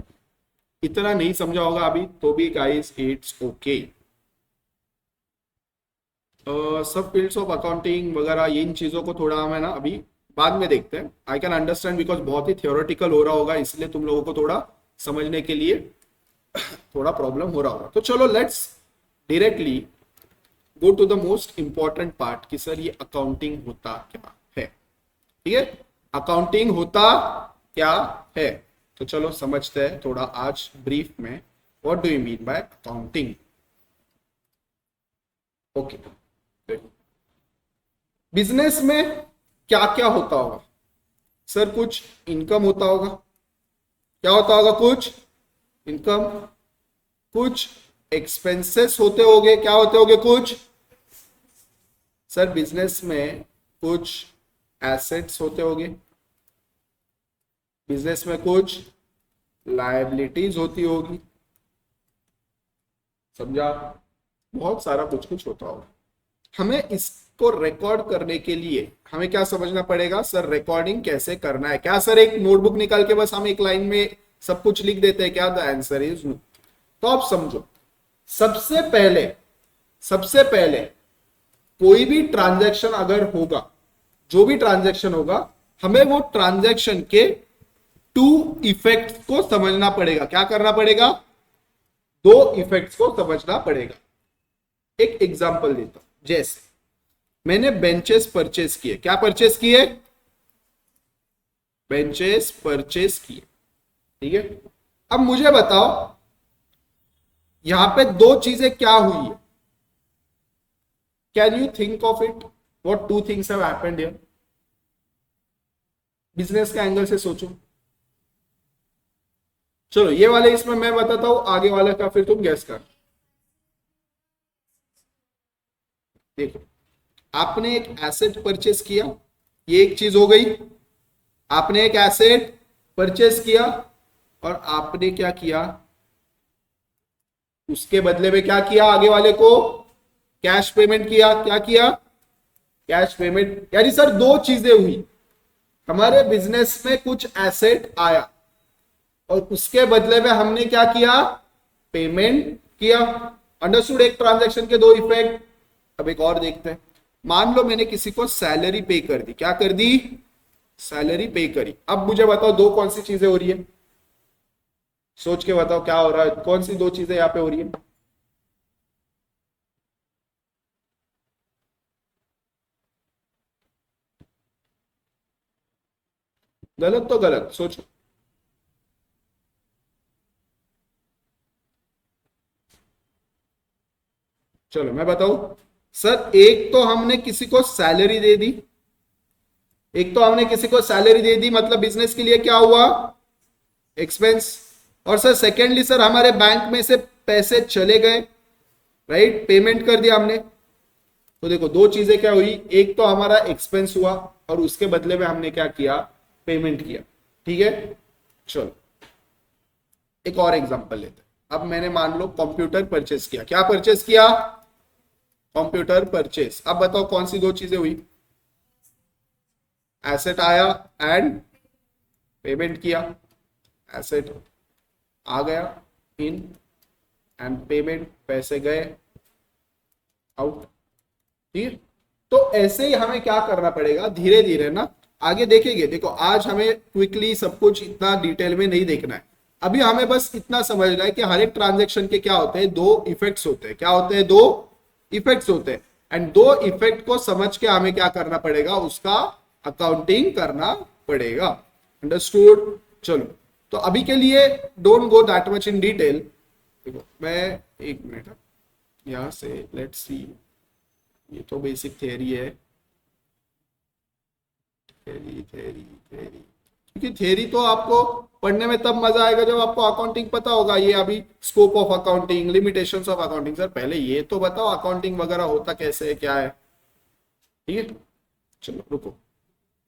इतना नहीं समझा होगा अभी तो भी गाइस, इट्स ओके. सब फील्ड्स ऑफ अकाउंटिंग वगैरह इन चीजों को थोड़ा हम है ना अभी बाद में देखते हैं. आई कैन अंडरस्टैंड बिकॉज बहुत ही थियोरेटिकल हो रहा होगा, इसलिए तुम लोगों को थोड़ा समझने के लिए थोड़ा प्रॉब्लम हो रहा होगा. तो चलो let's directly go to the most important part कि सर ये अकाउंटिंग होता क्या है. ठीक है, अकाउंटिंग होता क्या है. तो चलो समझते हैं थोड़ा आज ब्रीफ में. What do you mean by accounting? Okay, business में क्या क्या होता होगा? सर कुछ इनकम होता होगा. क्या होता होगा? कुछ इनकम. कुछ एक्सपेंसेस होते होंगे. क्या होते होंगे? कुछ. सर बिजनेस में कुछ एसेट्स होते होंगे. बिजनेस में कुछ लायबिलिटीज होती होगी. समझा? बहुत सारा कुछ कुछ होता होगा. हमें इसको रिकॉर्ड करने के लिए हमें क्या समझना पड़ेगा? सर रिकॉर्डिंग कैसे करना है. क्या सर एक नोटबुक निकाल के बस हम एक लाइन में सब कुछ लिख देते हैं क्या? The answer is no. तो आप समझो, सबसे पहले कोई भी ट्रांजैक्शन अगर होगा, जो भी ट्रांजैक्शन होगा, हमें वो ट्रांजैक्शन के 2 इफेक्ट्स को समझना पड़ेगा. क्या करना पड़ेगा? 2 इफेक्ट्स को समझना पड़ेगा. एक एग्जांपल देता हूं. जैसे मैंने बेंचेस परचेस किए. क्या परचेस किए? बेंचेस परचेस किए. ठीक है, अब मुझे बताओ यहां पे 2 चीजें क्या हुई है? Can you think of it? What 2 things have happened here? Business के एंगल से सोचो. चलो ये वाले इसमें मैं बताता हूं, आगे वाले का फिर तुम गैस कर. देखो, आपने एक एसेट परचेस किया. ये एक चीज हो गई. आपने एक एसेट परचेस किया और आपने क्या किया? उसके बदले में क्या किया? आगे वाले को कैश पेमेंट किया. क्या किया? Cash payment. यानी सर 2 चीजें हुई. हमारे बिजनेस में कुछ एसेट आया और उसके बदले में हमने क्या किया? पेमेंट किया. अंडरस्टूड? एक ट्रांजैक्शन के 2 इफेक्ट. अब एक और देखते हैं. मान लो मैंने किसी को सैलरी पे कर दी. क्या कर दी? सैलरी पे करी. अब मुझे बताओ 2 कौन सी चीजें हो रही है? सोच के बताओ क्या हो रहा है. कौन सी 2 चीजें यहां पे हो रही है? गलत तो गलत सोचो. चलो मैं बताऊं. सर एक तो हमने किसी को सैलरी दे दी. एक तो हमने किसी को सैलरी दे दी, मतलब बिजनेस के लिए क्या हुआ? एक्सपेंस. और सर सेकेंडली सर हमारे बैंक में से पैसे चले गए, राइट, पेमेंट कर दिया हमने, तो देखो दो चीजें क्या हुई, एक तो हमारा एक्सपेंस हुआ और उसके बदले में हमने क्या किया, पेमेंट किया, ठीक है। चलो एक और एग्जांपल लेते हैं। अब मैंने मान लो कंप्यूटर परचेस किया, क्या परचेस किया, कंप्यूटर परचेस। अब बताओ कौन सी दो चीजें हुई, एसेट आया एंड पेमेंट किया, एसेट आ गया इन एंड पेमेंट, पैसे गए आउट, ठीक है। तो ऐसे ही हमें क्या करना पड़ेगा, धीरे धीरे ना आगे देखेंगे। देखो आज हमें क्विकली सब कुछ इतना डिटेल में नहीं देखना है, अभी हमें बस इतना समझना है कि हर एक ट्रांजेक्शन के क्या होते हैं, दो इफेक्ट्स होते हैं। क्या होते हैं, दो इफेक्ट्स होते हैं, एंड दो इफेक्ट को समझ के हमें क्या करना पड़ेगा, उसका अकाउंटिंग करना पड़ेगा। अंडरस्टूड। चलो तो अभी के लिए don't go that much in detail. देखो मैं एक मिनट यहां से लेट्स सी, ये तो बेसिक थ्योरी है, थ्योरी थ्योरी थ्योरी, क्योंकि थ्योरी तो आपको पढ़ने में तब मजा आएगा जब आपको अकाउंटिंग पता होगा। ये अभी scope of accounting, limitations of accounting, sir पहले ये तो बताओ अकाउंटिंग वगैरह होता कैसे है, क्या है, ठीक है। चलो रुको,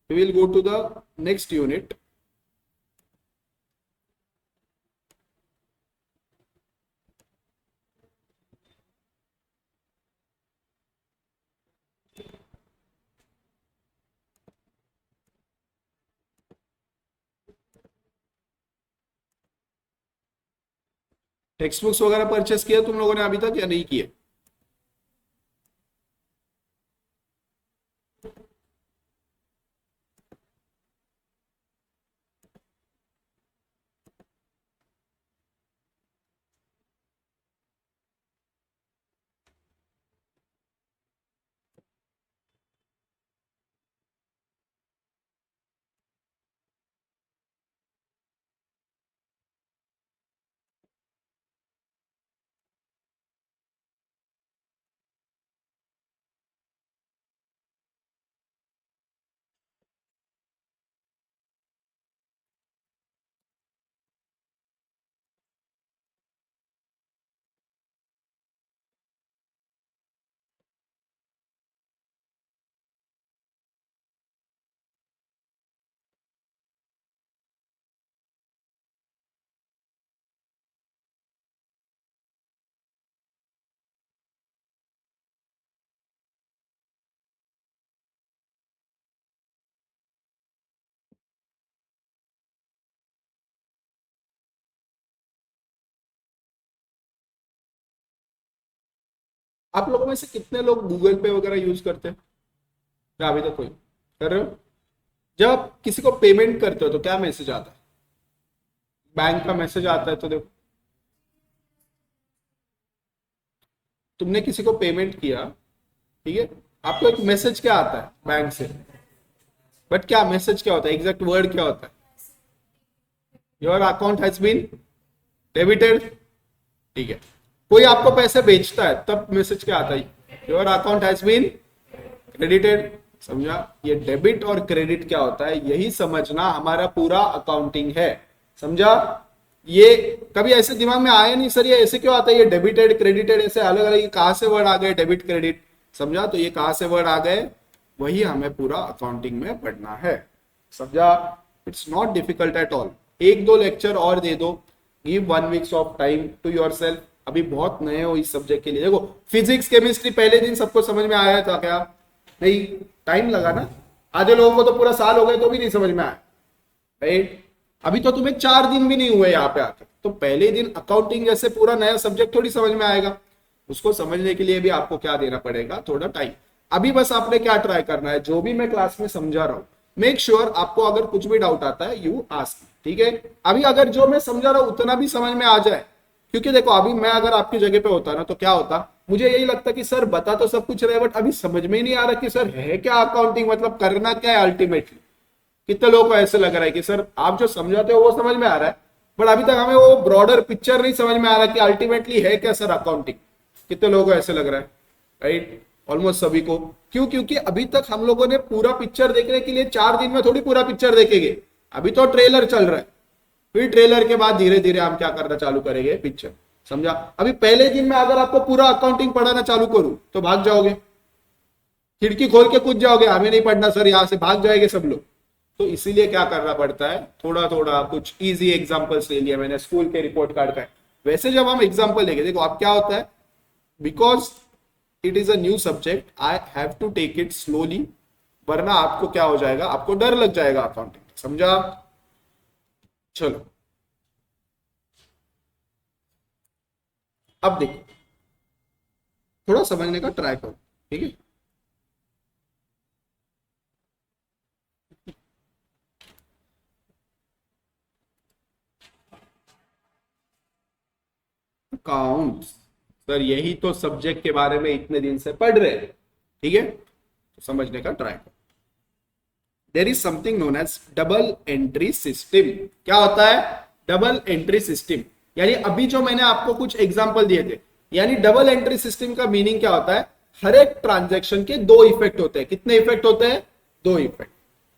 we will go to the next unit. Text books वगैरह परचेस किया तुम लोगों ने अभी तक या नहीं किए? आप लोगों में से कितने लोग गूगल पे वगैरह यूज करते हैं, या अभी तक कोई कर रहे हो? जब किसी को पेमेंट करते हो तो क्या मैसेज आता है, बैंक का मैसेज आता है। तो देखो तुमने किसी को पेमेंट किया, ठीक है, आपको एक मैसेज क्या आता है बैंक से, बट क्या मैसेज क्या होता है, एग्जैक्ट वर्ड क्या होता है, your account has been debited, ठीक है। कोई आपको पैसे बेचता है तब मैसेज क्या आता है, your account has been credited. समझा, ये डेबिट और क्रेडिट क्या होता है, यही समझना हमारा पूरा अकाउंटिंग है। समझा, ये कभी ऐसे दिमाग में आया नहीं सर ये ऐसे क्यों आता है, ये डेबिटेड क्रेडिटेड ऐसे अलग अलग कहां से वर्ड आ गए, डेबिट क्रेडिट। समझा, तो ये कहां से वर्ड आ गए, वही हमें पूरा अकाउंटिंग में पढ़ना है। समझा, it's not difficult at all. एक दो लेक्चर और दे दो, give 1 weeks of time to yourself. अभी बहुत नए हो इस सब्जेक्ट के लिए। देखो फिजिक्स केमिस्ट्री पहले दिन सबको समझ में आया था क्या, नहीं, टाइम लगा ना। आधे लोगों को तो पूरा साल हो गए तो भी नहीं समझ में आया, राइट। अभी तो तुम्हें 4 दिन भी नहीं हुए यहाँ पे आकर, तो पहले दिन अकाउंटिंग जैसे पूरा नया सब्जेक्ट थोड़ी समझ में आएगा। उसको समझने के लिए भी आपको क्या देना पड़ेगा, थोड़ा टाइम। अभी बस आपने क्या ट्राई करना है, जो भी मैं क्लास में समझा रहा हूँ मेक श्योर आपको अगर कुछ भी डाउट आता है यू आस्क, ठीक है। अभी अगर जो मैं समझा रहा हूँ उतना भी समझ में आ जाए, क्योंकि देखो अभी मैं अगर आपकी जगह पे होता ना तो क्या होता, मुझे यही लगता कि सर बता तो सब कुछ रहे बट अभी समझ में ही नहीं आ रहा कि सर है क्या अकाउंटिंग, मतलब करना क्या है अल्टीमेटली। कितने लोगों को ऐसे लग रहा है कि सर आप जो समझाते हो वो समझ में आ रहा है बट अभी तक हमें वो ब्रॉडर पिक्चर नहीं समझ में आ रहा कि अल्टीमेटली है क्या सर अकाउंटिंग। कितने लोगों को ऐसे लग रहा है, राइट, ऑलमोस्ट सभी को। क्यों, क्योंकि अभी तक हम लोगों ने पूरा पिक्चर देखने के लिए 4 दिन में थोड़ी पूरा पिक्चर देखेंगे, अभी तो ट्रेलर चल रहा है, फिर ट्रेलर के बाद धीरे धीरे हम क्या करना चालू करेंगे, पिक्चर। समझा? अभी पहले दिन में अगर आपको पूरा अकाउंटिंग पढ़ाना चालू करूं तो भाग जाओगे, खिड़की खोल के कूद जाओगे, हमें नहीं पढ़ना सर, यहां से भाग जाएंगे सब लोग। तो इसीलिए क्या करना पड़ता है, थोड़ा थोड़ा कुछ इजी एग्जांपल्स ले लिया मैंने स्कूल के रिपोर्ट कार्ड का। वैसे जब हम एग्जांपल लेंगे, देखो अब क्या होता है, because it is a new subject I have to take it slowly, वरना आपको क्या हो जाएगा, आपको डर लग जाएगा अकाउंटिंग। समझा? चलो अब देखो, थोड़ा समझने का ट्राई करो, ठीक है? अकाउंट्स, सर यही तो सब्जेक्ट के बारे में इतने दिन से पढ़ रहे हैं, ठीक है? तो समझने का ट्राई करो। There is something known as double entry system. क्या होता है डबल एंट्री सिस्टम? यानी अभी जो मैंने आपको कुछ एग्जांपल दिए थे, यानी डबल एंट्री सिस्टम का मीनिंग क्या होता है, हर एक ट्रांजैक्शन के दो इफेक्ट होते हैं। कितने इफेक्ट होते हैं? दो इफेक्ट।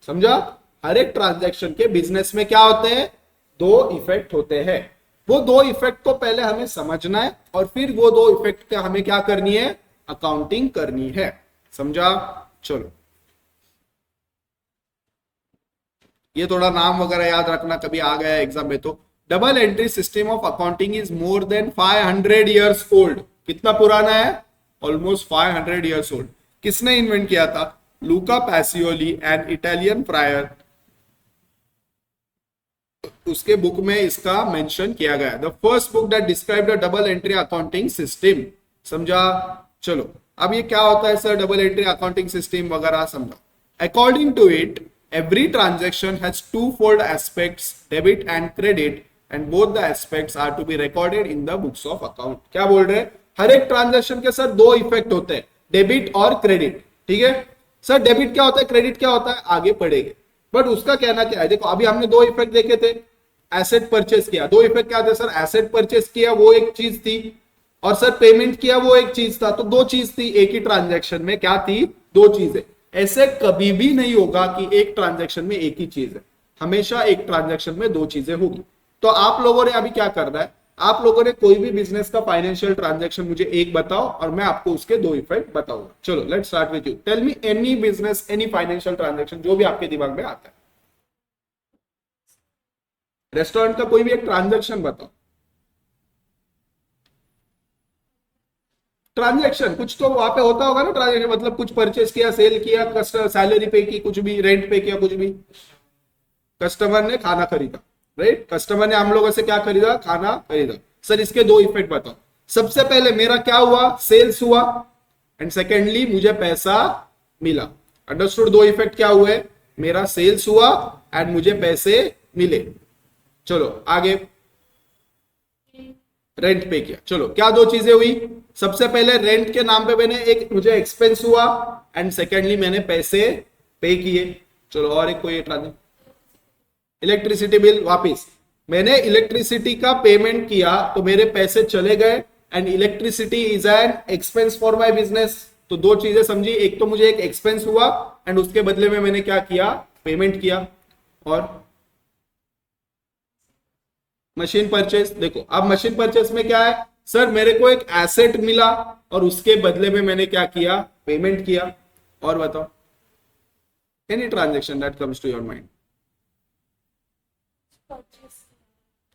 समझा? हर एक ट्रांजैक्शन के बिजनेस में क्या होते हैं, दो इफेक्ट होते हैं। वो दो इफेक्ट को पहले हमें समझना है और फिर वो दो इफेक्ट का हमें क्या करनी है, अकाउंटिंग करनी है। समझा? चलो ये थोड़ा नाम वगैरह याद रखना, कभी आ गया एग्जाम में तो। Double entry system of accounting is more than 500 years old. कितना पुराना है? Almost 500 years old. किसने इन्वेंट किया था? Luca Pacioli, an Italian friar. उसके बुक में इसका मेंशन किया गया, the first book that describe the double entry accounting system. समझा? चलो अब ये क्या होता है sir double entry accounting system वगैरह, समझा? According to it every transaction has two-fold aspects, debit and credit, and both the aspects are to be recorded in the books of account। क्या बोल रहे हैं? हर एक ट्रांजैक्शन के सर दो effect होते हैं, डेबिट और क्रेडिट। ठीक है सर, डेबिट क्या होता है, क्रेडिट क्या होता है, आगे पढ़ेंगे। बट उसका कहना क्या है, देखो अभी हमने दो इफेक्ट देखे थे, एसेट परचेस किया, दो इफेक्ट क्या थे सर, एसेट परचेस किया वो एक चीज थी, और सर पेमेंट किया वो एक चीज था। तो दो चीज थी एक ही ट्रांजैक्शन में, क्या थी, दो चीजें। ऐसे कभी भी नहीं होगा कि एक ट्रांजैक्शन में एक ही चीज है, हमेशा एक ट्रांजैक्शन में दो चीजें होगी। तो आप लोगों ने अभी क्या करना है, आप लोगों ने कोई भी बिजनेस का फाइनेंशियल ट्रांजैक्शन मुझे एक बताओ और मैं आपको उसके दो इफेक्ट बताऊंगा। चलो let's start with you, tell me any business, any financial transaction जो भी आपके दिमाग में आता है। रेस्टोरेंट का कोई भी एक ट्रांजैक्शन बताओ। ट्रांजैक्शन कुछ तो वहां पे होता होगा ना, ट्रांजैक्शन मतलब कुछ परचेस किया, सेल किया, कस्टमर सैलरी पे की, कुछ भी रेंट पे किया, कुछ भी। कस्टमर ने खाना खरीदा, राइट, कस्टमर ने हम लोगों से क्या खरीदा, खाना खरीदा। सर इसके दो इफेक्ट बताओ। सबसे पहले मेरा क्या हुआ, सेल्स हुआ, एंड सेकेंडली मुझे पैसा मिला। अंडरस्टूड? दो इफेक्ट क्या हुए, मेरा सेल्स हुआ एंड मुझे पैसे मिले। चलो आगे, रेंट पे किया। चलो क्या दो चीजें हुई, सबसे पहले रेंट के नाम पे मैंने एक, मुझे एक्सपेंस हुआ, एंड सेकेंडली मैंने पैसे पे किए। चलो और एक कोई ट्रांजैक्शन, इलेक्ट्रिसिटी बिल वापिस, मैंने इलेक्ट्रिसिटी का पेमेंट किया तो मेरे पैसे चले गए, and electricity is an expense for my business. तो दो चीजें समझी, एक तो मुझे एक एक्सपेंस हुआ एंड उसके बदले में मैंने क्या किया, पेमेंट किया। और मशीन परचेस, देखो अब मशीन परचेस में क्या है सर, मेरे को एक एसेट मिला और उसके बदले में मैंने क्या किया, पेमेंट किया। और बताओ any transaction that comes to your mind,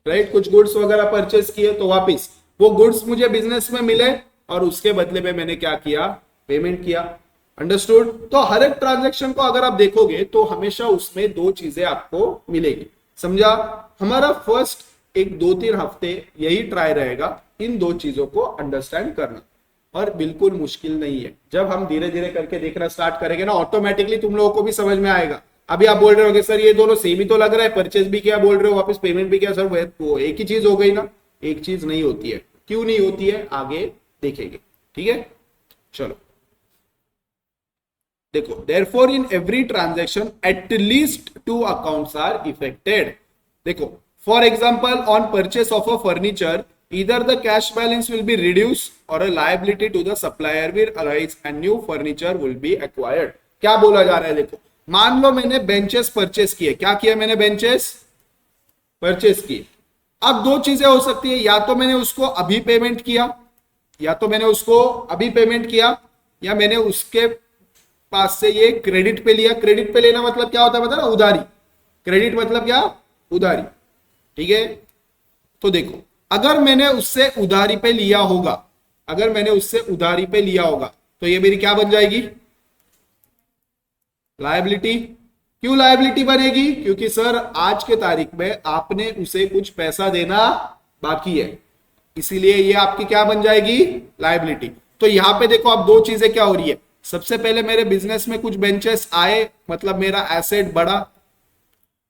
right, कुछ गुड्स वगैरह परचेस किए तो वापिस वो गुड्स मुझे बिजनेस में मिले और उसके बदले में मैंने क्या किया, पेमेंट किया। अंडरस्टूड? तो हर एक ट्रांजैक्शन को अगर आप देखोगे तो हमेशा उसमें दो चीजें आपको मिलेगी। समझा? हमारा फर्स्ट एक 2-3 हफ्ते यही ट्राई रहेगा, इन दो चीजों को अंडरस्टैंड करना, और बिल्कुल मुश्किल नहीं है। जब हम धीरे धीरे करके देखना स्टार्ट करेंगे ना, ऑटोमेटिकली तुम लोगों को भी समझ में आएगा। अभी आप बोल रहे हो सर ये दोनों सेम ही तो लग रहा है, परचेस भी किया बोल रहे हो, वापस पेमेंट भी किया, सर वो एक ही चीज हो गई ना। एक चीज नहीं होती है। क्यों नहीं होती है, आगे देखेंगे, ठीक है? चलो देखो, therefore in every transaction at least two accounts are affected। देखो for example on purchase of a furniture either the cash balance will be reduced or a liability to the supplier will arise and new furniture will be acquired। क्या बोला जा रहा है, देखो मान लो मैंने benches purchase किए, क्या किया मैंने, बेंचेस परचेस किए। अब दो चीजें हो सकती है, या तो मैंने उसको अभी पेमेंट किया, या तो मैंने उसको अभी पेमेंट किया, या मैंने उसके पास से ये क्रेडिट पे लिया। क्रेडिट पे लेना मतलब क्या होता है, पता ना, उधारी। क्रेडिट मतलब क्या, उधारी। ठीक है, तो देखो, अगर मैंने उससे उधारी पे लिया होगा, अगर मैंने उससे उधारी पे लिया होगा, तो ये मेरी क्या बन जाएगी, लायबिलिटी। क्यों लायबिलिटी बनेगी, क्योंकि सर आज के तारीख में आपने उसे कुछ पैसा देना बाकी है, इसीलिए ये आपकी क्या बन जाएगी, लायबिलिटी। तो यहां पे देखो अब दो चीजें क्या हो रही है, सबसे पहले मेरे बिजनेस में कुछ बेंचेस आए, मतलब मेरा एसेट बढ़ा,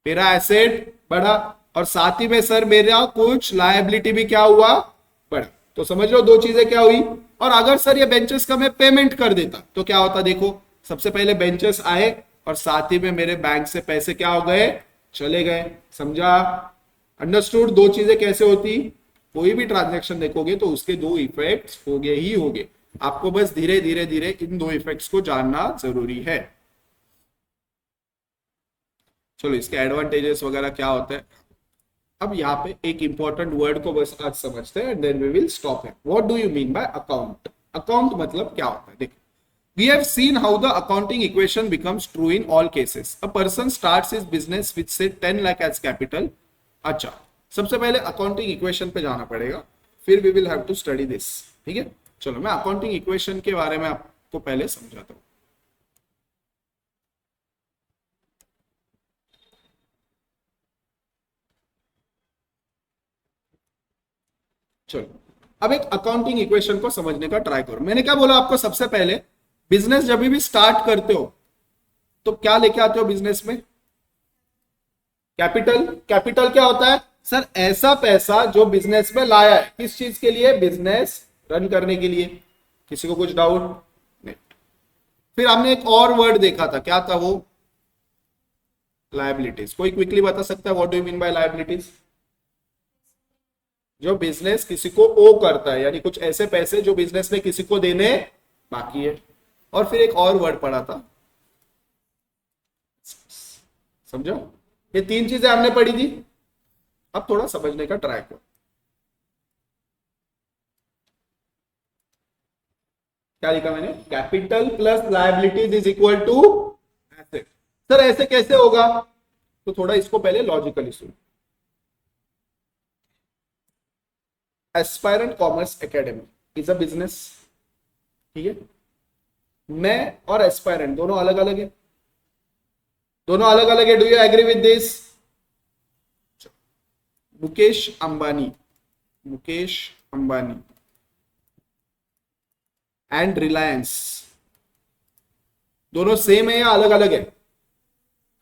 मेरा एसेट बढ़ा, और साथ ही में सर मेरा कुछ लायबिलिटी भी क्या हुआ, बढ़ा। तो समझ लो दो चीजें क्या हुई। और अगर सर ये बेंचेस का मैं पेमेंट कर देता तो क्या होता, देखो सबसे पहले बेंचेस आए और साथ ही में मेरे बैंक से पैसे क्या हो गए, चले गए। समझा, अंडरस्टूड। दो चीजें कैसे होती, कोई भी ट्रांजैक्शन देखोगे तो उसके दो इफेक्ट्स होंगे ही होंगे, आपको बस धीरे धीरे धीरे इन दो इफेक्ट्स को जानना जरूरी है। चलो इसके एडवांटेजेस वगैरह क्या होते हैं, अब यहाँ पे एक इंपॉर्टेंट वर्ड को बस आज समझते हैं, देन वी विल स्टॉप है। What do you mean bye account, account मतलब क्या होता है। देखो, we have seen how the accounting equation becomes true in all cases. A person starts his business with say 10 lakh as capital. अच्छा, सबसे पहले accounting equation पे जाना पड़ेगा, फिर we will have to study this. ठीक है, चलो मैं अकाउंटिंग इक्वेशन के बारे में आपको पहले समझाता हूँ। चलो अब एक अकाउंटिंग इक्वेशन को समझने का ट्राई करो। मैंने क्या बोला आपको, सबसे पहले बिजनेस जब भी स्टार्ट करते हो तो क्या लेके आते हो बिजनेस में, कैपिटल। कैपिटल क्या होता है सर, ऐसा पैसा जो बिजनेस में लाया है, किस चीज के लिए, बिजनेस रन करने के लिए। किसी को कुछ डाउट नहीं। फिर हमने एक और वर्ड देखा था, क्या था वो, लायबिलिटीज। कोई क्विकली बता सकता है what do you mean bye liabilities, जो बिजनेस किसी को ओ करता है, यानी कुछ ऐसे पैसे जो बिजनेस ने किसी को देने बाकी है। और फिर एक और वर्ड पढ़ा था, समझो, ये तीन चीजें हमने पढ़ी थी। अब थोड़ा समझने का ट्राई करो, क्या लिखा मैंने, capital plus liabilities is equal to asset. Sir ऐसे कैसे होगा, तो थोड़ा इसको पहले लॉजिकली सुनो। Aspirant Commerce Academy is a business, ठीक है। मैं और एस्पायरेंट दोनों अलग अलग है, दोनों अलग अलग है। Do you agree with this. Mukesh Ambani, Mukesh Ambani and Reliance दोनों सेम है या अलग अलग है,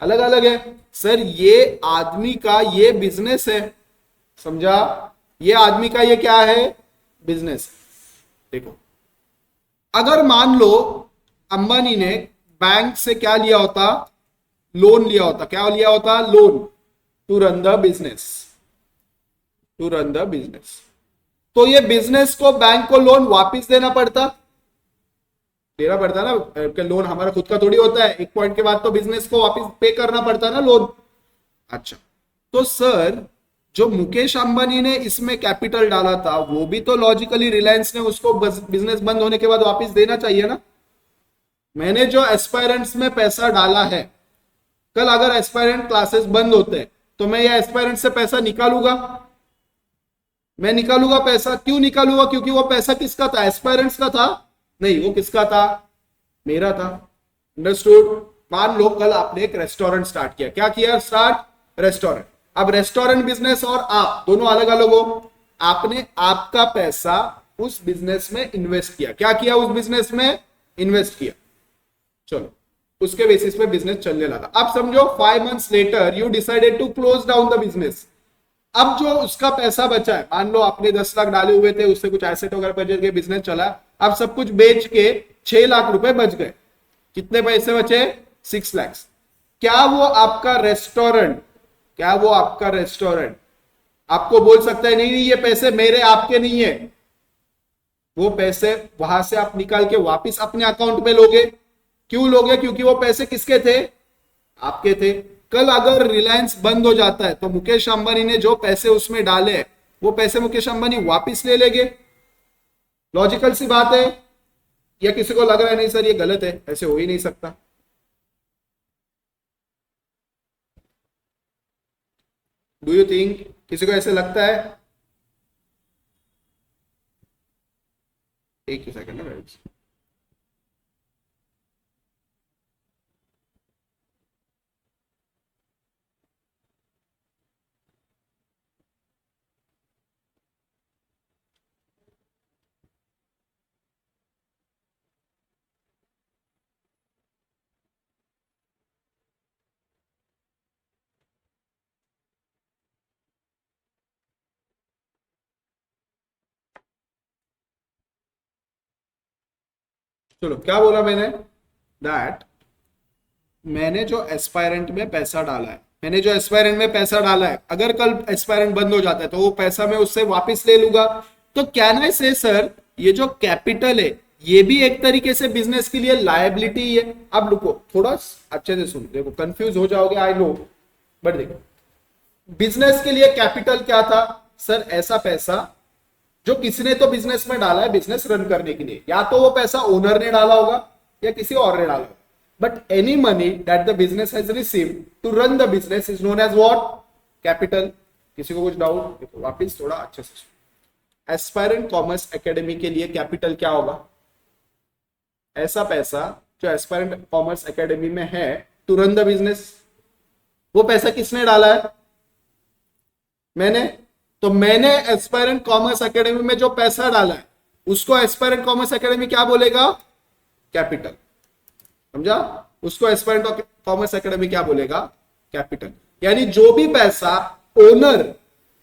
अलग अलग है। सर ये आदमी का ये बिजनेस है, समझा, ये आदमी का ये क्या है, बिजनेस। देखो अगर मान लो अंबानी ने बैंक से क्या लिया होता, लोन लिया होता, क्या लिया होता, loan, to run the business, to run the business. तो ये बिजनेस को बैंक को लोन वापस देना पड़ता ना, लोन हमारा खुद का थोड़ी होता है, एक पॉइंट के बाद तो बिजनेस को वापस पे करना पड़ता ना लोन। अच्छा, तो सर जो मुकेश अंबानी ने इसमें कैपिटल डाला था, वो भी तो लॉजिकली रिलायंस ने उसको बिजनेस बंद होने के बाद वापस देना चाहिए ना। मैंने जो एस्पायरेंट्स में पैसा डाला है, कल अगर एस्पायरेंट क्लासेस बंद होते हैं तो मैं ये एस्पायरेंट से पैसा निकालूंगा, मैं निकालूंगा पैसा। क्यों निकालूंगा, क्योंकि वो पैसा किसका था, एस्पायरेंट्स का था, नहीं वो किसका था, मेरा था। अंडरस्टूड। मान लो कल आपने एक रेस्टोरेंट स्टार्ट किया, क्या किया, स्टार्ट रेस्टोरेंट। अब रेस्टोरेंट बिजनेस और आप दोनों अलग अलग हो, आपने आपका पैसा उस बिजनेस में इन्वेस्ट किया, क्या किया, उस बिजनेस में इन्वेस्ट किया। चलो उसके बेसिस पे बिजनेस चलने लगा। अब समझो 5 months later you decided to close down the business. अब जो उसका पैसा बचा है, मान लो आपने 10 लाख डाले हुए थे, उससे कुछ एसेट वगैरह बच के बिजनेस चला, अब सब कुछ बेच के 6 लाख रुपए बच गए। कितने पैसे बचे, 6 लाख। क्या वो आपका रेस्टोरेंट, क्या वो आपका रेस्टोरेंट आपको बोल सकता है नहीं नहीं ये पैसे मेरे आपके नहीं है, वो पैसे वहां से आप निकाल के वापस अपने अकाउंट में लोगे। क्यों लोगे, क्योंकि वो पैसे किसके थे, आपके थे। कल अगर रिलायंस बंद हो जाता है तो मुकेश अंबानी ने जो पैसे उसमें डाले हैं वो पैसे मुकेश अंबानी वापस ले लेंगे। लॉजिकल सी बात है। या किसी को लग रहा है नहीं सर ये गलत है, ऐसे हो ही नहीं सकता? डू यू थिंक किसी को ऐसे लगता है? एक ही सेकंड है। चलो क्या बोला मैंने? दैट मैंने जो एस्पायरेंट में पैसा डाला है, मैंने जो एस्पायरेंट में पैसा डाला है, अगर कल एस्पायरेंट बंद हो जाता है तो वो पैसा मैं उससे वापस ले लूंगा। तो कैन आई से सर ये जो कैपिटल है ये भी एक तरीके से बिजनेस के लिए लायबिलिटी है। अब रुको थोड़ा अच्छे से सुनो, देखो कंफ्यूज हो जाओगे आई नो, बट देखो बिजनेस के लिए कैपिटल क्या था सर? ऐसा पैसा जो किसी ने तो बिजनेस में डाला है बिजनेस रन करने के लिए, या तो वो पैसा ओनर ने डाला होगा या किसी और ने डाला होगा, but any money that the business has received to run the business is known as what? Capital. किसी को कुछ डाउट? देखो वापिस थोड़ा अच्छे से सुनो। एस्पायरेंट कॉमर्स एकेडमी के लिए कैपिटल क्या होगा? ऐसा पैसा जो एस्पायरेंट कॉमर्स एकेडमी में है टू रन द बिजनेस, वो पैसा किसने डाला है? मैंने। तो मैंने एस्पायरेंट कॉमर्स एकेडमी में जो पैसा डाला है उसको एस्पायरेंट कॉमर्स एकेडमी क्या बोलेगा? कैपिटल। समझा? उसको एस्पायरेंट कॉमर्स एकेडमी क्या बोलेगा? कैपिटल। यानी जो भी पैसा ओनर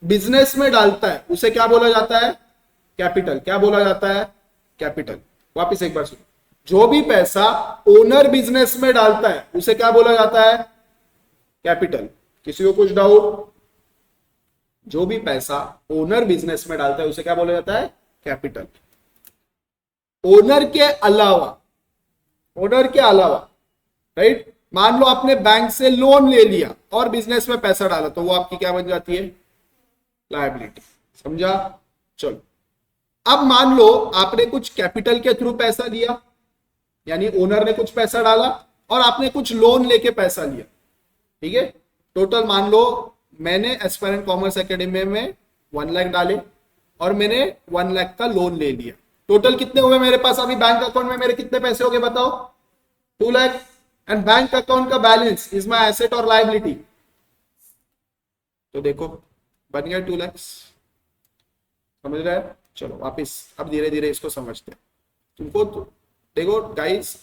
बिजनेस में डालता है उसे क्या बोला जाता है? कैपिटल। क्या बोला जाता है? कैपिटल। वापिस एक बार सुनो, जो भी पैसा ओनर बिजनेस में डालता है उसे क्या बोला जाता है? कैपिटल। किसी को कुछ डाउट? जो भी पैसा ओनर बिजनेस में डालता है उसे क्या बोला जाता है? कैपिटल। ओनर के अलावा, ओनर के अलावा, राइट, मान लो आपने बैंक से लोन ले लिया और बिजनेस में पैसा डाला तो वो आपकी क्या बन जाती है? लायबिलिटी। समझा? चलो अब मान लो आपने कुछ कैपिटल के थ्रू पैसा लिया, यानी ओनर ने कुछ पैसा डाला और आपने कुछ लोन लेके पैसा लिया, ठीक है? टोटल मान लो मैंने एस्पायरेंट कॉमर्स एकेडमी में 1 लाख डाले और मैंने 1 लाख का लोन ले लिया। टोटल कितने हुए मेरे पास? अभी बैंक अकाउंट में मेरे कितने पैसे हो गए बताओ? 2 लाख। एंड बैंक अकाउंट का बैलेंस इज माय एसेट और लायबिलिटी। तो देखो बन गया 2 लाख। समझ रहे हैं? चलो वापिस अब धीरे धीरे इसको समझते हैं। तुमको तो देखो guys,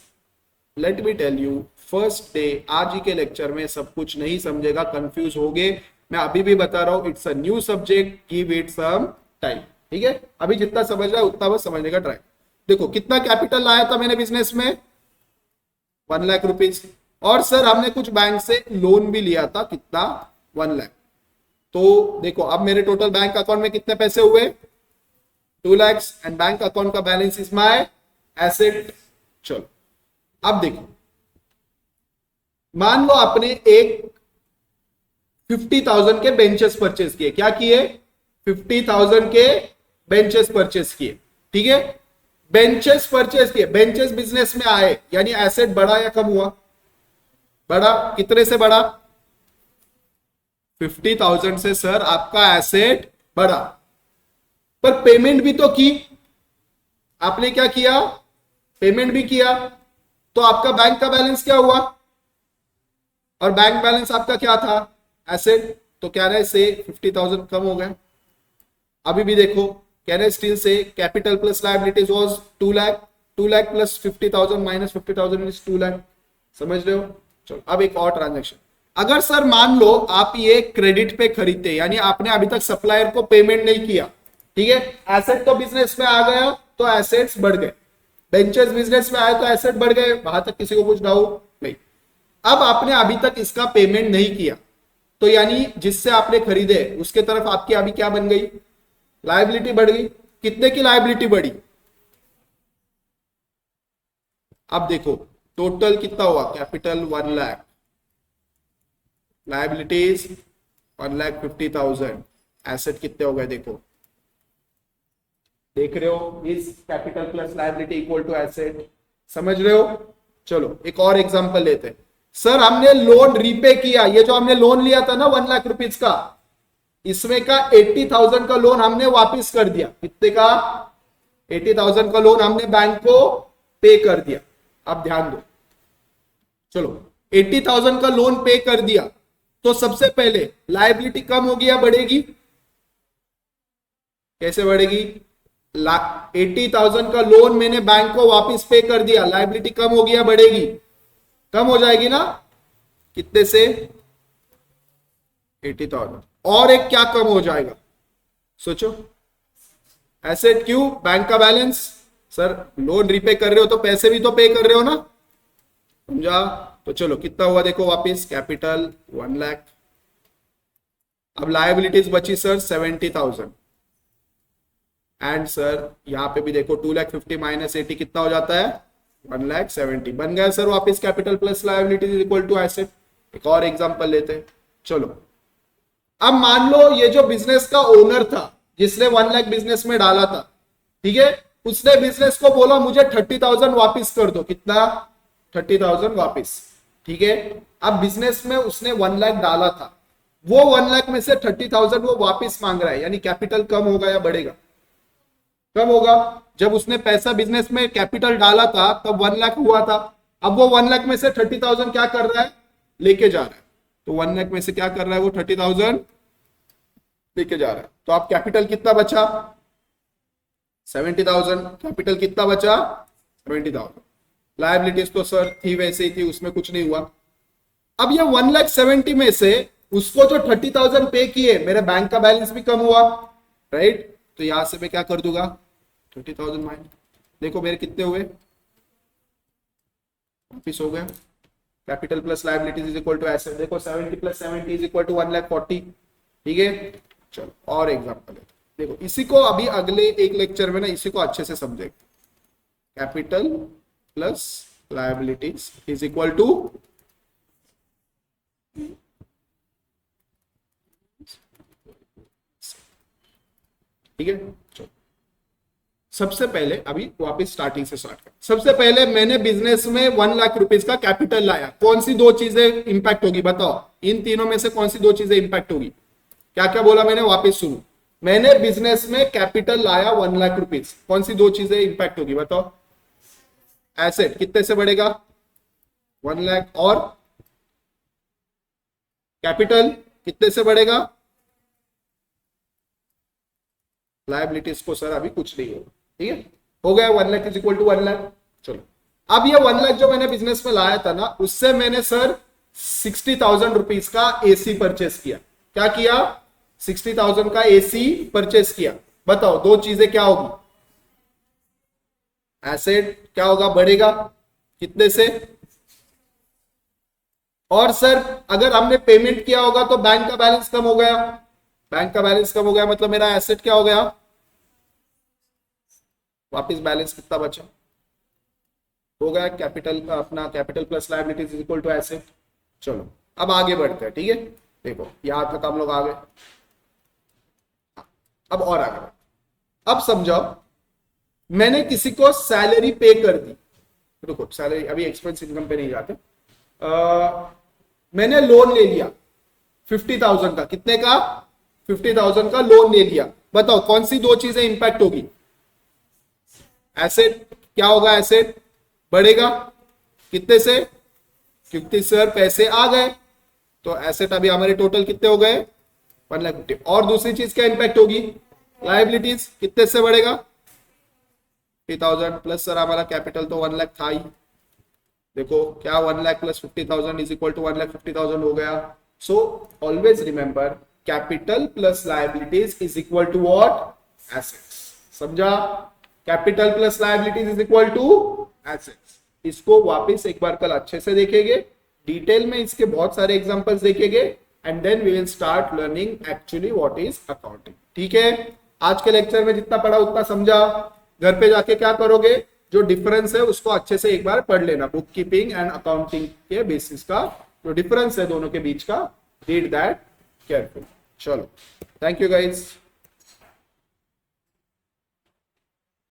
let me tell you, first day आज ही के लेक्चर में सब कुछ नहीं समझेगा, कंफ्यूज होगे। मैं अभी भी बता रहा हूं, it's a new subject, give it some time, ठीक है? अभी जितना समझ रहा है उतना बस समझने का ट्राई। देखो कितना कैपिटल लाया था मैंने बिजनेस में? 1 लाख रुपीज। और सर हमने कुछ बैंक से लोन भी लिया था, कितना? 1 लाख। तो देखो अब मेरे टोटल बैंक अकाउंट में कितने पैसे हुए? 2 लाख। एंड बैंक अकाउंट का बैलेंस इज माय एसेट। चलो अब देखो, मान लो आपने एक 50,000 के बेंचेस परचेस किए। क्या किए? 50,000 के बेंचेस परचेस किए, ठीक है? बेंचेस परचेस किए, बेंचेस बिजनेस में आए, यानी एसेट बढ़ा या कम हुआ? बढ़ा। कितने से बढ़ा? 50,000 से सर आपका एसेट बढ़ा। पर पेमेंट भी तो की आपने। क्या किया? पेमेंट भी किया। तो आपका बैंक का बैलेंस क्या हुआ? और बैंक बैलेंस आपका क्या था? एसेट। तो कह रहे से 50,000 कम हो गए। अभी भी देखो कह रहे still say capital plus liabilities was 2 lakh. 2 lakh plus 50,000 minus 50,000 is 2 lakh. समझ रहे हो? चलो अब एक और ट्रांजेक्शन। अगर सर मान लो आप ये क्रेडिट पे खरीदते, यानी आपने अभी तक सप्लायर को पेमेंट नहीं किया, ठीक है? एसेट तो बिजनेस में आ गया तो एसेट्स बढ़ गए। बेंचेस बिजनेस में आए तो एसेट बढ़ गए। वहां तक किसी को कुछ डाउट नहीं? अब आपने अभी तक इसका पेमेंट नहीं किया, तो यानी जिससे आपने खरीदे उसके तरफ आपकी अभी क्या बन गई? लायबिलिटी बढ़ गई। कितने की लायबिलिटी बढ़ी? अब देखो टोटल कितना हुआ? कैपिटल 1 लाख, लायबिलिटीज 1,50,000, एसेट कितने हो गए देखो, देख रहे हो, is capital plus liability equal to asset, समझ रहे हो। चलो एक और एग्जांपल लेते हैं। सर हमने लोन रीपे किया, ये जो हमने लोन लिया था ना 1,00,000 रुपीज का, इसमें का 80,000 का लोन हमने वापस कर दिया। कितने का? 80,000 का लोन हमने बैंक को पे कर दिया। अब ध्यान दो, चलो 80,000 का लोन पे कर दिया, तो सबसे पहले लायबिलिटी कम होगी या बढ़ेगी? कैसे बढ़ेगी? 80,000 का लोन मैंने बैंक को वापस पे कर दिया, लायबिलिटी कम होगी या बढ़ेगी? कम हो जाएगी ना। कितने से? 80,000। और एक क्या कम हो जाएगा सोचो? एसेट। क्यों? बैंक का बैलेंस। सर लोन रीपे कर रहे हो तो पैसे भी तो पे कर रहे हो ना, समझा। तो चलो कितना हुआ देखो वापस, कैपिटल 1,00,000। अब लायबिलिटीज बची सर 70,000, एंड सर यहां पे भी देखो 2,50,000 माइनस 80 कितना हो जाता है? 1,70,000। बन गया सर वापस capital plus liabilities equal to asset. एक और एग्जांपल लेते हैं। चलो अब मान लो ये जो बिजनेस का ओनर था जिसने 1,00,000 बिजनेस में डाला था, ठीक है, उसने बिजनेस को बोला मुझे 30,000 वापस कर दो। कितना? 30,000 वापस, ठीक है। अब बिजनेस में उसने 1,00,000 डाला था, वो 1,00,000 में से 30,000 वो वापस मांग रहा है, यानी कैपिटल कम होगा या बढ़ेगा? कम होगा। जब उसने पैसा बिजनेस में कैपिटल डाला था तब 1,00,000 हुआ था, अब वो 1,00,000 में से 30,000 क्या कर रहा है? लेके जा रहा है। तो 1,00,000 में से क्या कर रहा है वो? 30,000 लेके जा रहा है। तो आप कैपिटल कितना बचा? 70,000। कैपिटल कितना बचा? 70,000। लायबिलिटीज तो सर थी वैसे ही थी, उसमें कुछ नहीं हुआ। अब ये 1,70,000 में से उसको जो 30,000 पे किए, मेरे बैंक का बैलेंस भी कम हुआ, राइट। तो यहां से मैं क्या कर दूंगा? 30,000 माइनस, देखो मेरे कितने हुए? वापिस हो गया। Capital plus liabilities is equal to asset. देखो 70 प्लस 70 इज इक्वल टू 1,40,000, ठीक है। चलो और एग्जांपल है, देखो इसी को अभी अगले एक लेक्चर में ना इसी को अच्छे से समझेंगे। Capital plus liabilities is equal to ठीक है। चलो सबसे पहले अभी वापस स्टार्टिंग से स्टार्ट कर। सबसे पहले मैंने बिजनेस में 1,00,000 रुपीज का कैपिटल लाया। कौन सी दो चीजें इंपैक्ट होगी बताओ? इन तीनों में से कौन सी दो चीजें इंपैक्ट होगी? क्या क्या बोला मैंने? वापस सुनो। मैंने बिजनेस में कैपिटल लाया 1,00,000 रुपीज, कौन सी दो चीजें इंपैक्ट होगी बताओ? एसेट कितने से बढ़ेगा? 1,00,000। और कैपिटल कितने से बढ़ेगा? लायबिलिटीज को सर अभी कुछ नहीं होगा, ठीक है। हो गया 1,00,000 इज इक्वल टू 1,00,000। चलो अब ये 1,00,000 जो मैंने बिजनेस में लाया था ना, उससे मैंने सर 60,000 रुपीज का एसी परचेस किया। क्या किया? 60,000 का एसी परचेस किया। बताओ दो चीजें क्या होगी? एसेट क्या होगा? बढ़ेगा। कितने से? और सर अगर हमने पेमेंट किया होगा तो बैंक का बैलेंस कम हो गया। बैंक का बैलेंस कम हो गया मतलब मेरा एसेट क्या हो गया? वापस बैलेंस कितना बचा? हो गया कैपिटल का अपना capital plus liabilities is equal to asset. चलो अब आगे बढ़ते हैं, ठीक है। देखो यहां तक हम लोग आ गए, अब और आगे बढ़ते। अब समझाओ, मैंने किसी को सैलरी पे कर दी। देखो सैलरी अभी एक्सपेंस इनकम पे नहीं जाते। मैंने लोन ले लिया 50,000 का। कितने का? 50,000 का लोन ले लिया। बताओ कौन सी दो चीजें इंपैक्ट होगी? एसेट क्या होगा? एसेट बढ़ेगा। कितने से? क्योंकि सर पैसे आ गए, तो एसेट अभी हमारे टोटल कितने हो गए? 1,50,000। और दूसरी चीज क्या इंपैक्ट होगी? लायबिलिटीज कितने से बढ़ेगा? 50,000 प्लस सर हमारा कैपिटल तो 1,00,000 था ही। देखो क्या 1,00,000 प्लस 50,000 इज इक्वल टू 1,50,000 हो गया। So always remember capital plus liabilities is equal to what? Assets. समझा? Capital plus liabilities is equal to assets. इसको वापस एक बार कल अच्छे से देखेंगे, डिटेल में इसके बहुत सारे एग्जांपल्स देखेंगे, and then we will start learning actually what is accounting. ठीक है, आज के लेक्चर में जितना पढ़ा उतना समझा। घर पे जाके क्या करोगे? जो डिफरेंस है उसको अच्छे से एक बार पढ़ लेना, बुक कीपिंग एंड अकाउंटिंग के बेसिस का जो डिफरेंस है दोनों के बीच का रीड दैट केयरफुल। चलो, थैंक यू गाइज।